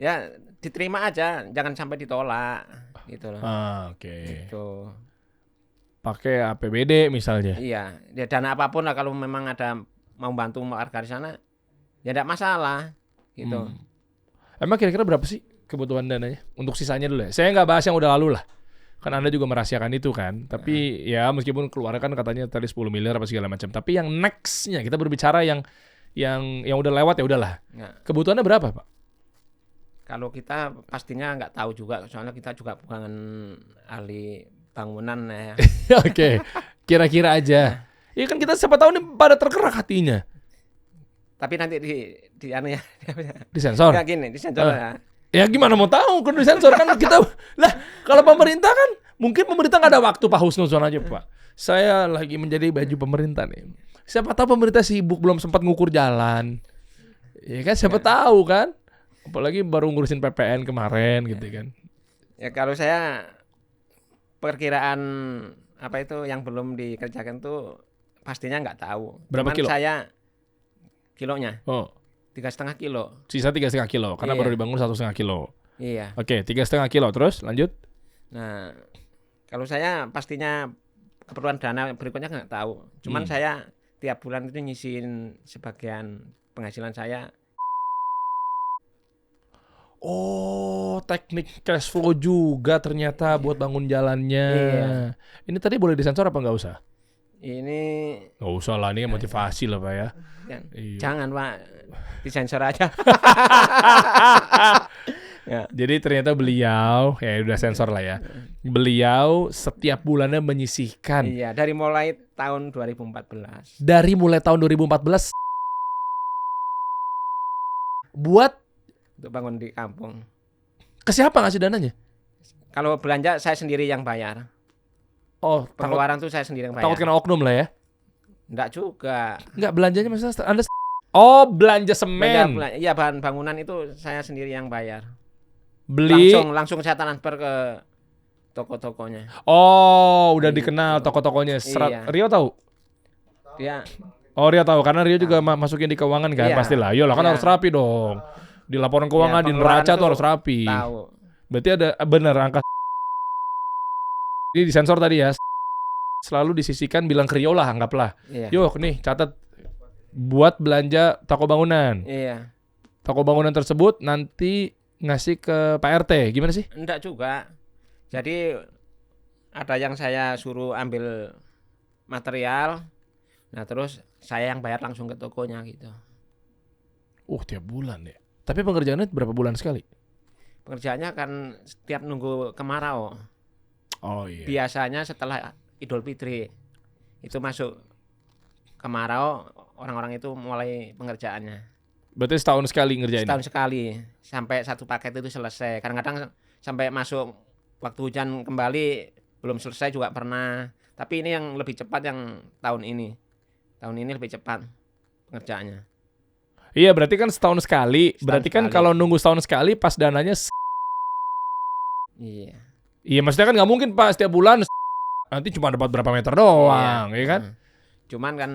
ya diterima aja, jangan sampai ditolak, gitu loh. Oke. Gitu. Pakai APBD misalnya. Iya, ya dana apapun lah kalau memang ada mau bantu warga di sana, ya tidak masalah, gitu. Emang kira-kira berapa sih kebutuhan dananya? Untuk sisanya dulu ya. Saya nggak bahas yang udah lalu lah. Kan Anda juga merahasiakan itu kan. Tapi ya meskipun keluar kan katanya tadi 10 miliar apa segala macam. Tapi yang next-nya kita berbicara yang udah lewat ya udahlah. Nah, Kebutuhannya berapa, Pak? Kalau kita pastinya nggak tahu juga, soalnya kita juga bukan ahli bangunan ya. Oke, kira-kira aja. Ya kan kita siapa tahu nih pada tergerak hatinya. Tapi nanti di anu ya, Disensor. nggak gini, disensor ya. Ya gimana mau tahu kan disensor kan kita lah kalau pemerintah kan mungkin pemerintah nggak ada waktu Pak Husnuzon aja Pak. Saya lagi menjadi baju pemerintah nih. Siapa tahu pemerintah sibuk belum sempat ngukur jalan. Ya kan siapa tahu kan. Apalagi baru ngurusin PPN kemarin gitu kan. Ya kalau saya perkiraan apa itu yang belum dikerjakan tuh pastinya nggak tahu. Berapa Cuman kilo? saya kilonya Oh, 3,5 kilo. sisa 3,5 kilo karena Iya. baru dibangun 1,5 kilo. Iya. Oke, 3,5 kilo terus lanjut. Nah, kalau saya pastinya keperluan dana berikutnya nggak tahu. Cuman saya tiap bulan itu nyisihin sebagian penghasilan saya. Oh, teknik cash flow juga ternyata buat bangun jalannya. Iya. Ini tadi boleh disensor apa nggak usah? Ini Nggak usah lah, ini motivasi lah Pak ya. ya, Iya. jangan Pak, disensor aja. Ya. Jadi ternyata beliau, ya udah sensor lah ya. Beliau setiap bulannya menyisihkan Iya, dari mulai tahun 2014. dari mulai tahun 2014 buat Untuk bangun di kampung. ke siapa ngasih dananya? Kalau belanja saya sendiri yang bayar. Oh, takut, Pengeluaran tuh saya sendiri yang bayar. takut kena oknum lah ya. Enggak juga. Enggak, belanjanya maksudnya Anda oh, belanja semen. Iya, bahan bangunan itu saya sendiri yang bayar. Beli. Langsung saya transfer ke toko-tokonya. Oh, udah Gitu. dikenal toko-tokonya. Iya. Rio tahu? Dia Oh, Rio tahu karena Rio juga masukin di keuangan kan, Iya. pastilah. Iyalah kan Iya. harus rapi dong. Di laporan keuangan di pengeluaran neraca tuh tuh harus rapi. tahu. Berarti ada bener angka. Ini disensor tadi ya. Selalu disisihkan bilang ke Rio lah, anggaplah. Iya. Yuk nih catat buat belanja toko bangunan. Iya. Toko bangunan tersebut nanti ngasih ke Pak RT. Gimana sih? Enggak juga. Jadi ada yang saya suruh ambil material. Nah, terus saya yang bayar langsung ke tokonya gitu. Tiap bulan ya. Tapi pengerjaannya berapa bulan sekali? Pengerjaannya kan setiap nunggu kemarau. Oh iya. Biasanya setelah Idul Fitri itu masuk kemarau, orang-orang itu mulai pengerjaannya. Berarti setahun sekali ngerjain. Setahun sekali sampai satu paket itu selesai. Kadang-kadang sampai masuk waktu hujan kembali belum selesai juga pernah. Tapi ini yang lebih cepat yang tahun ini. Tahun ini lebih cepat pengerjaannya. Iya, berarti kan setahun sekali. Setahun Berarti kan sekali. kalau nunggu setahun sekali pas dananya Iya. iya, maksudnya kan nggak mungkin Pak setiap bulan nanti cuma dapat berapa meter doang, ya kan? Cuman kan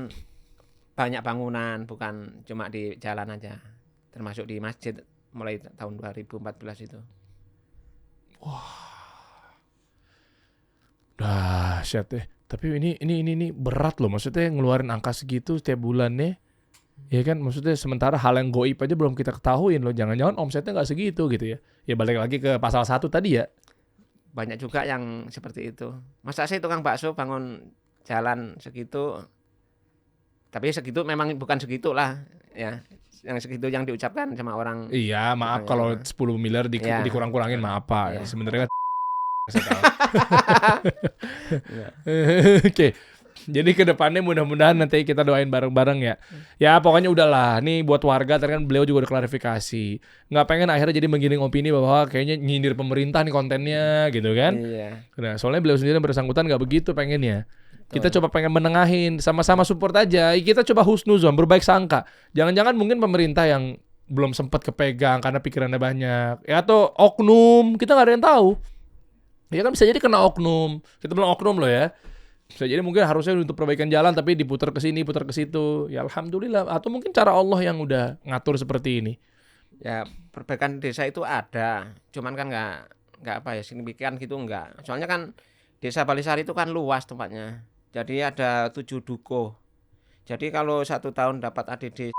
banyak bangunan, bukan cuma di jalan aja. Termasuk di masjid mulai tahun 2014 itu. Dahsyat deh. Tapi ini berat loh. Maksudnya ngeluarin angka segitu setiap bulannya. Ya kan, maksudnya sementara hal yang goib aja belum kita ketahuin loh. Jangan-jangan omsetnya nggak segitu gitu ya. Ya balik lagi ke pasal 1 tadi ya. Banyak juga yang seperti itu. Masa sih tukang bakso bangun jalan segitu? Tapi segitu memang bukan segitu lah ya. Yang segitu yang diucapkan sama orang. Iya, maaf kalau 10 miliar Iya. dikurang-kurangin maaf Pak. Iya. Sebenarnya saya tahu. Iya. Oke. Jadi ke depannya mudah-mudahan nanti kita doain bareng-bareng ya. Ya pokoknya udahlah. Nih buat warga tadi kan beliau juga udah klarifikasi. Nggak pengen akhirnya jadi menggiring opini bahwa kayaknya nyindir pemerintah nih kontennya gitu kan. Iya. Nah, soalnya beliau sendiri yang bersangkutan nggak begitu pengennya. Kita coba pengen menengahin, sama-sama support aja. Kita coba husnuzon, berbaik sangka. Jangan-jangan mungkin pemerintah yang belum sempat kepegang karena pikirannya banyak. Ya atau oknum, kita nggak ada yang tahu. Ya kan bisa jadi kena oknum. Kita bilang oknum loh ya. Bisa jadi mungkin harusnya untuk perbaikan jalan tapi diputar ke sini, putar ke situ. Ya alhamdulillah. Atau mungkin cara Allah yang udah ngatur seperti ini. Ya perbaikan desa itu ada. Cuman kan nggak apa ya signifikan gitu nggak. Soalnya kan desa Balisari itu kan luas tempatnya. Jadi ada 7 dukuh. Jadi kalau 1 tahun dapat ADD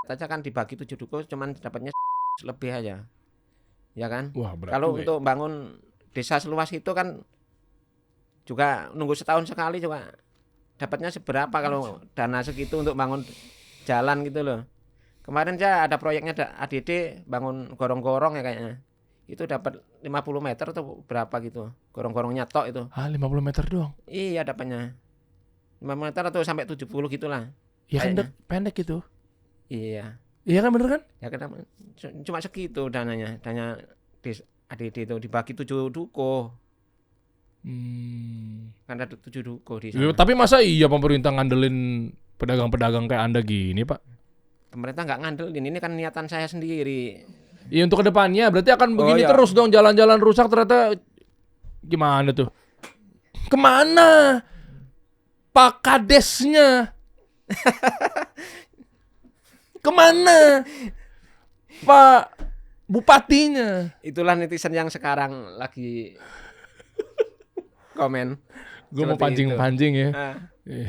aja kan dibagi 7 dukuh cuman dapatnya lebih aja. Ya kan? Wah, berat Kalau juga ya. untuk bangun desa seluas itu kan juga nunggu setahun sekali juga dapatnya seberapa kalau dana segitu untuk bangun jalan gitu loh. Kemarin saya ada proyeknya ADD bangun gorong-gorong ya kayaknya. Itu dapat 50 meter atau berapa gitu. Gorong-gorongnya tok itu. 50 meter doang. Iya dapatnya. 5 meter atau sampai 70 gitulah. Ya kan Kayaknya. pendek itu. Iya. Iya kan bener kan? Ya kenapa? Cuma segitu dananya. Dana ADD itu dibagi 7 duko. Kan ada 7 duko di Ya, sana. tapi masa iya pemerintah ngandelin pedagang-pedagang kayak Anda gini, Pak? Pemerintah nggak ngandelin, ini kan niatan saya sendiri. Iya untuk kedepannya berarti akan begini iya. terus dong, jalan-jalan rusak ternyata gimana tuh? Kemana Pak Kadesnya? Kemana Pak Bupatinya? Itulah netizen yang sekarang lagi komen. Gue mau Seperti itu. pancing-pancing ya. Ah, Iya.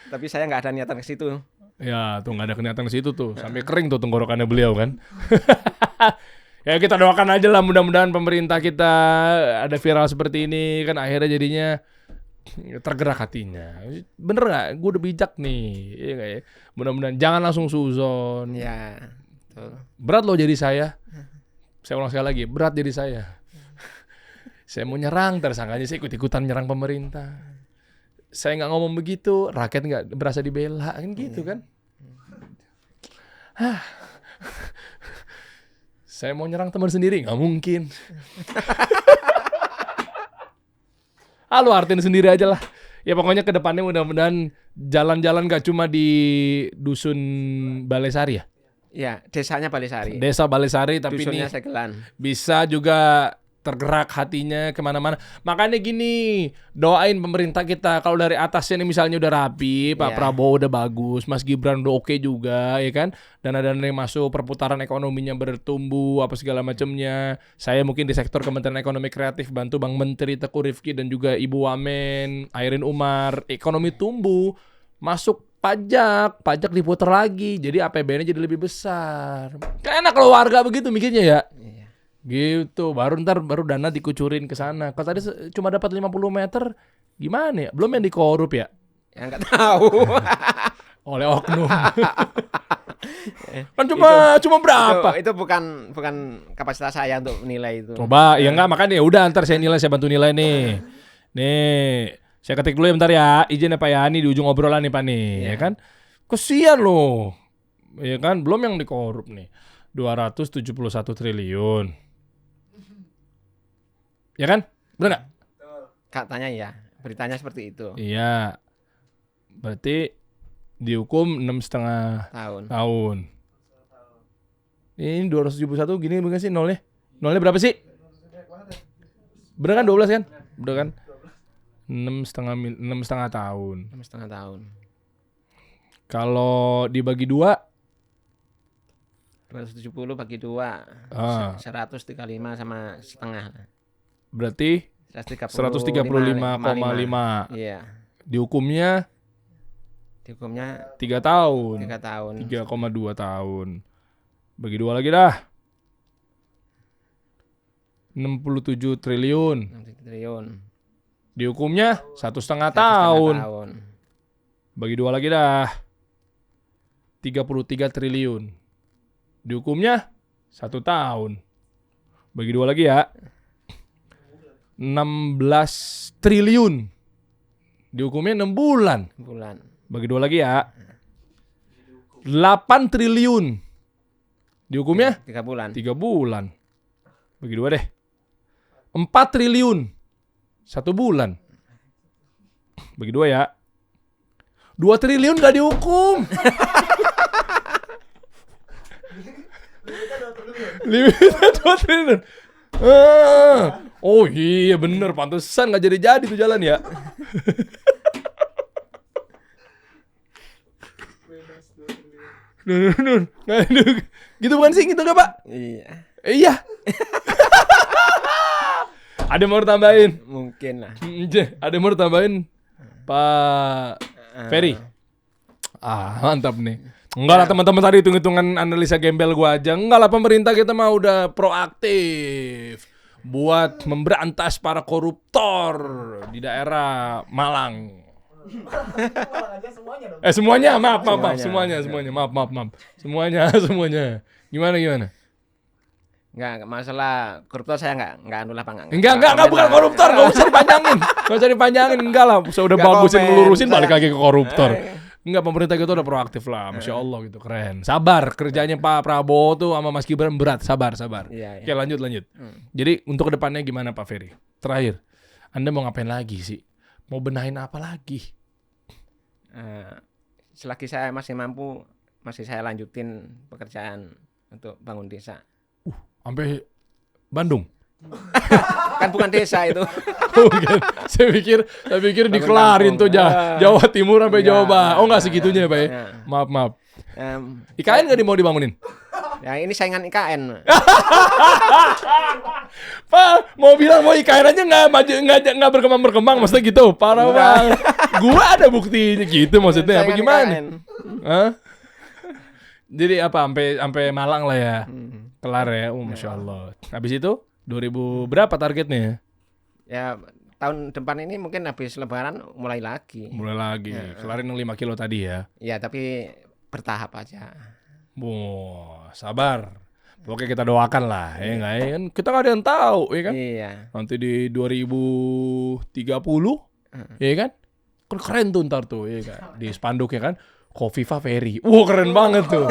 tapi saya nggak ada niatan ke situ. Ya tuh nggak ada kenyataan ke situ tuh, sampai kering tuh tenggorokannya beliau kan. Ya kita doakan aja lah, mudah-mudahan pemerintah kita ada viral seperti ini kan akhirnya jadinya tergerak hatinya. Bener nggak? Gue udah bijak nih, iya nggak ya? Mudah-mudahan jangan langsung suzon. Ya, betul. Berat loh jadi saya. Saya ulang sekali lagi, berat jadi saya. Saya mau nyerang, tersangkanya saya ikut-ikutan nyerang pemerintah. Saya nggak ngomong begitu, rakyat nggak berasa dibela kan gitu kan? Saya mau nyerang teman sendiri nggak mungkin. Lu artiin sendiri aja lah. Ya pokoknya kedepannya mudah-mudahan jalan-jalan nggak cuma di dusun Balesari ya. Ya, desanya Balesari. Desa Balesari tapi Dusunnya ini Segelan. bisa juga tergerak hatinya kemana-mana. Makanya gini, doain pemerintah kita kalau dari atasnya nih misalnya udah rapi, Pak Iya. Prabowo udah bagus, Mas Gibran udah oke juga, ya kan? Dana-dana yang masuk, perputaran ekonominya bertumbuh, apa segala macamnya. Saya mungkin di sektor Kementerian Ekonomi Kreatif bantu Bang Menteri Teguh Rifki dan juga Ibu Wamen, Airin Umar, ekonomi tumbuh, masuk pajak diputar lagi, jadi APBN-nya jadi lebih besar. Kan enak kalau warga begitu mikirnya ya. Iya. Gitu, baru dana dikucurin ke sana. Kalau tadi cuma dapat 50 meter, gimana ya? Belum yang dikorup ya? Ya nggak tahu. Oleh oknum. Kan cuma berapa? Itu bukan kapasitas saya untuk menilai itu. Coba, ya enggak makanya ya udah ntar saya bantu nilai nih. Nih, saya ketik dulu ya bentar ya. Izin ya Pak ya, ini di ujung obrolan nih Pak nih, ya kan? Kesian loh. Ya kan, belum yang dikorup nih. 271 triliun. Ya kan? Bener nggak? Katanya ya, beritanya seperti itu. Iya. Berarti dihukum 6,5 Tahun. tahun. Ini 271 gini bukan sih nolnya? Nolnya berapa sih? Bener kan 12 kan? Bener kan? 6,5 tahun. 6,5 tahun. Kalau dibagi 2 270 bagi 2. Ah. 135 sama setengah. berarti 135,5. Iya. Dihukumnya Dihukumnya 3 tahun. 3 tahun. 3,2 tahun. Bagi 2 lagi dah. 67 triliun. 6 triliun. Dihukumnya 1,5 1,5 tahun. tahun. Bagi 2 lagi dah. 33 triliun. Dihukumnya 1 tahun. Bagi 2 lagi ya. 16 triliun. Dihukumnya 6 bulan. Bulan. Bagi 2 lagi ya. 8 triliun. Dihukumnya 3 bulan. 3 bulan. Bagi 2 deh. 4 triliun. 1 bulan. Bagi 2 ya. 2 triliun gak dihukum. Limitnya 2 triliun. Oh iya bener, pantesan gak jadi-jadi tuh jalan ya. Gitu bukan sih, gitu gak Pak? Iya. Iya. Ada yang mau tambahin? Mungkin lah. Ada yang mau tambahin? Pak Ferry. Mantap nih. Enggak lah teman-teman, tadi hitung-hitungan analisa gembel gua aja. Enggak lah, pemerintah kita mah udah proaktif buat memberantas para koruptor di daerah Malang. Malang aja semuanya dong. Semuanya, maaf, Semuanya. semuanya, maaf. Semuanya. Gimana? Enggak masalah koruptor saya enggak anu lah Bang. Enggak, komen bukan lah. koruptor, nggak usah dipanjangin, enggak lah. Saya udah Nggak bagusin komen. ngelurusin balik Saya- lagi ke koruptor. Enggak, pemerintah kita udah proaktif lah, Masya Allah gitu, keren. Sabar, kerjanya Pak Prabowo tuh sama Mas Gibran berat, sabar. Iya. Oke, lanjut. Jadi untuk kedepannya gimana Pak Ferry? Terakhir, Anda mau ngapain lagi sih? Mau benahin apa lagi? Selagi saya masih mampu, masih saya lanjutin pekerjaan untuk bangun desa. Sampai Bandung? Kan bukan desa itu. Bukan. Saya pikir dikelarin tuh Jawa Timur sampai Enggak. Jawa Barat. Oh enggak segitunya ya Pak ya? Ya. Maaf. Em, IKN nggak mau dibangunin? ya ini saingan IKN. Pak, mau bilang mau IKN aja nggak berkembang, maksudnya gitu. Parah banget. Gua ada buktinya gitu maksudnya. Apa Saingan gimana? IKN. Hah? Jadi apa sampai Malang lah ya. Hmm. Kelar ya. Masya Allah. Habis itu 2000 berapa targetnya? Ya tahun depan ini mungkin habis lebaran mulai lagi. Mulai lagi. Kelarin yang 5 kilo tadi ya. Ya tapi bertahap aja. Wah, sabar. Pokoknya kita doakan lah, ya nggak ya kan? Kita nggak ada yang tahu, ya kan? Iya. Nanti di 2030, ya kan? Kan keren tuh ntar tuh, ya kan? Di spanduk ya kan? Kofifa Ferry. Wah, keren banget tuh.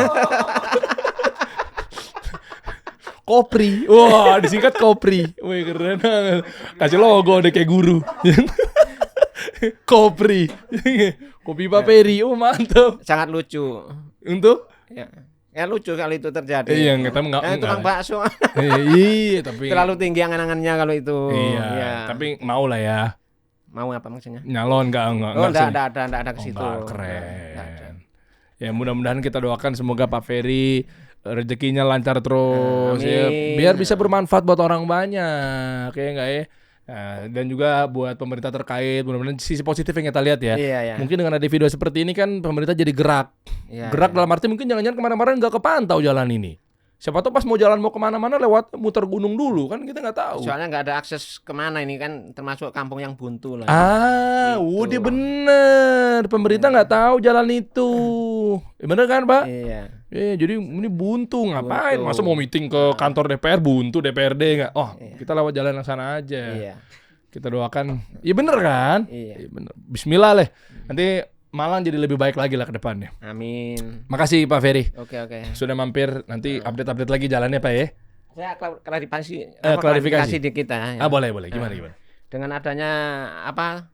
Kopri. Wah, disingkat Kopri. Wah, keren banget. Kasih logo deh kayak guru. Kopri. Kofifa Ferry. Oh, mantap. Sangat lucu. Untuk? Ya lucu kalau itu terjadi. Iya, kita nggak. Tukang bakso Iya, tapi terlalu tinggi angan-angannya kalau itu. iya, tapi mau lah ya. Mau apa maksudnya? Nyalon enggak Oh, sih. enggak ada ke situ. Enggak, keren. Nggak ada. Ya mudah-mudahan kita doakan semoga Pak Ferry rezekinya lancar terus ya, Amin. biar bisa bermanfaat buat orang banyak ya enggak ya. Nah, dan juga buat pemerintah terkait mudah-mudahan sisi positif yang kita lihat ya. Iya, ya. Mungkin dengan ada video seperti ini kan pemerintah jadi gerak. Iya, Gerak iya. dalam arti mungkin jangan-jangan kemana-mana nggak kepantau jalan ini. Siapa tahu pas mau jalan mau kemana-mana lewat muter gunung dulu kan kita nggak tahu. Soalnya nggak ada akses kemana ini kan termasuk kampung yang buntu lah. Ah, dia bener. Pemerintah nggak tahu jalan itu. Bener kan, Pak? Iya. Jadi ini buntu. Ngapain? Buntu. Masa mau meeting ke kantor DPR buntu DPRD nggak? Oh, Iya. kita lewat jalan yang sana aja. Iya. Kita doakan. Iya bener kan? Iya. Bener. Bismillah lah. Nanti Malang jadi lebih baik lagi lah ke depannya. Amin. Makasih Pak Ferry. Oke. Sudah mampir. Nanti update-update lagi jalannya Pak ya. Saya klarifikasi Klarifikasi. dikit ya. Ah boleh. Gimana? Dengan adanya apa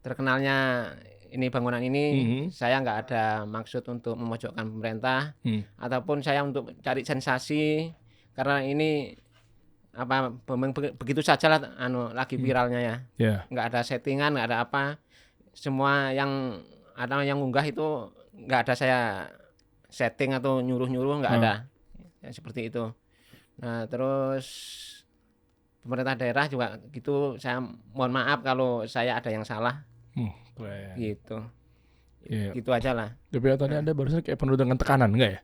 terkenalnya ini bangunan ini, saya nggak ada maksud untuk memojokkan pemerintah ataupun saya untuk cari sensasi karena ini apa begitu saja lah lagi viralnya ya. Ya. Nggak ada settingan, nggak ada apa. Semua yang ada yang unggah itu nggak ada saya setting atau nyuruh nggak ada. Ya, seperti itu. Nah, terus pemerintah daerah juga gitu, saya mohon maaf kalau saya ada yang salah. Keren. Gitu. Iya. Gitu aja lah. Tapi tadi Anda barusan kayak penuh dengan tekanan enggak ya?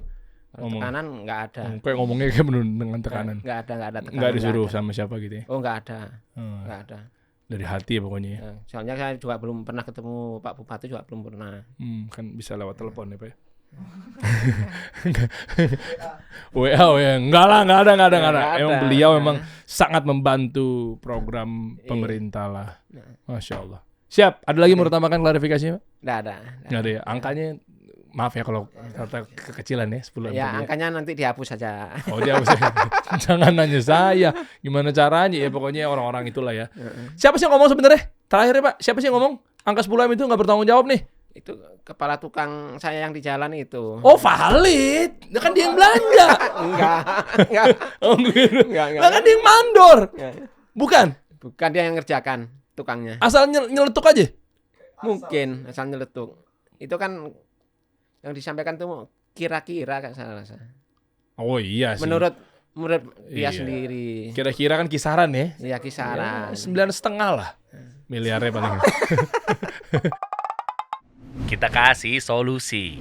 Kalau tekanan nggak ada. Kayak ngomongnya kayak penuh dengan tekanan. Nggak ada tekanan. Enggak disuruh nggak ada. sama siapa gitu ya. Oh, nggak ada. Hmm. Nggak ada. Dari hati ya pokoknya ya. Nah, soalnya saya juga belum pernah ketemu Pak Bupati, juga belum pernah. Kan bisa lewat telepon ya Pak ya. WA. Enggak ada. Nggak Emang ada. beliau Nah. memang sangat membantu program Iya. pemerintah lah. Nah. Masya Allah. Siap. Ada lagi mau tambahkan klarifikasinya Pak? Nggak ada. Nggak ada ya. Angkanya maaf ya kalau kata kekecilan ya 10 Ya, angkanya nanti dihapus saja. Oh dia jangan nanya saya gimana caranya ya pokoknya orang-orang itulah ya. Siapa sih yang ngomong sebenarnya? Terakhir ya Pak, siapa sih yang ngomong? Angka 10M itu nggak bertanggung jawab nih. Itu kepala tukang saya yang di jalan itu. Oh valid, kan dia yang belanja. Enggak. Oh gitu. Enggak. Lah kan dia yang mandor. Bukan, Bukan dia yang ngerjakan tukangnya. asal nyeletuk aja. Mungkin asal nyeletuk. Itu kan yang disampaikan tuh kira-kira kan saya rasa. Oh iya sih. Menurut dia Iya. sendiri. Kira-kira kan kisaran ya. Ya kisaran. 9,5 lah miliarnya paling. Kita kasih solusi.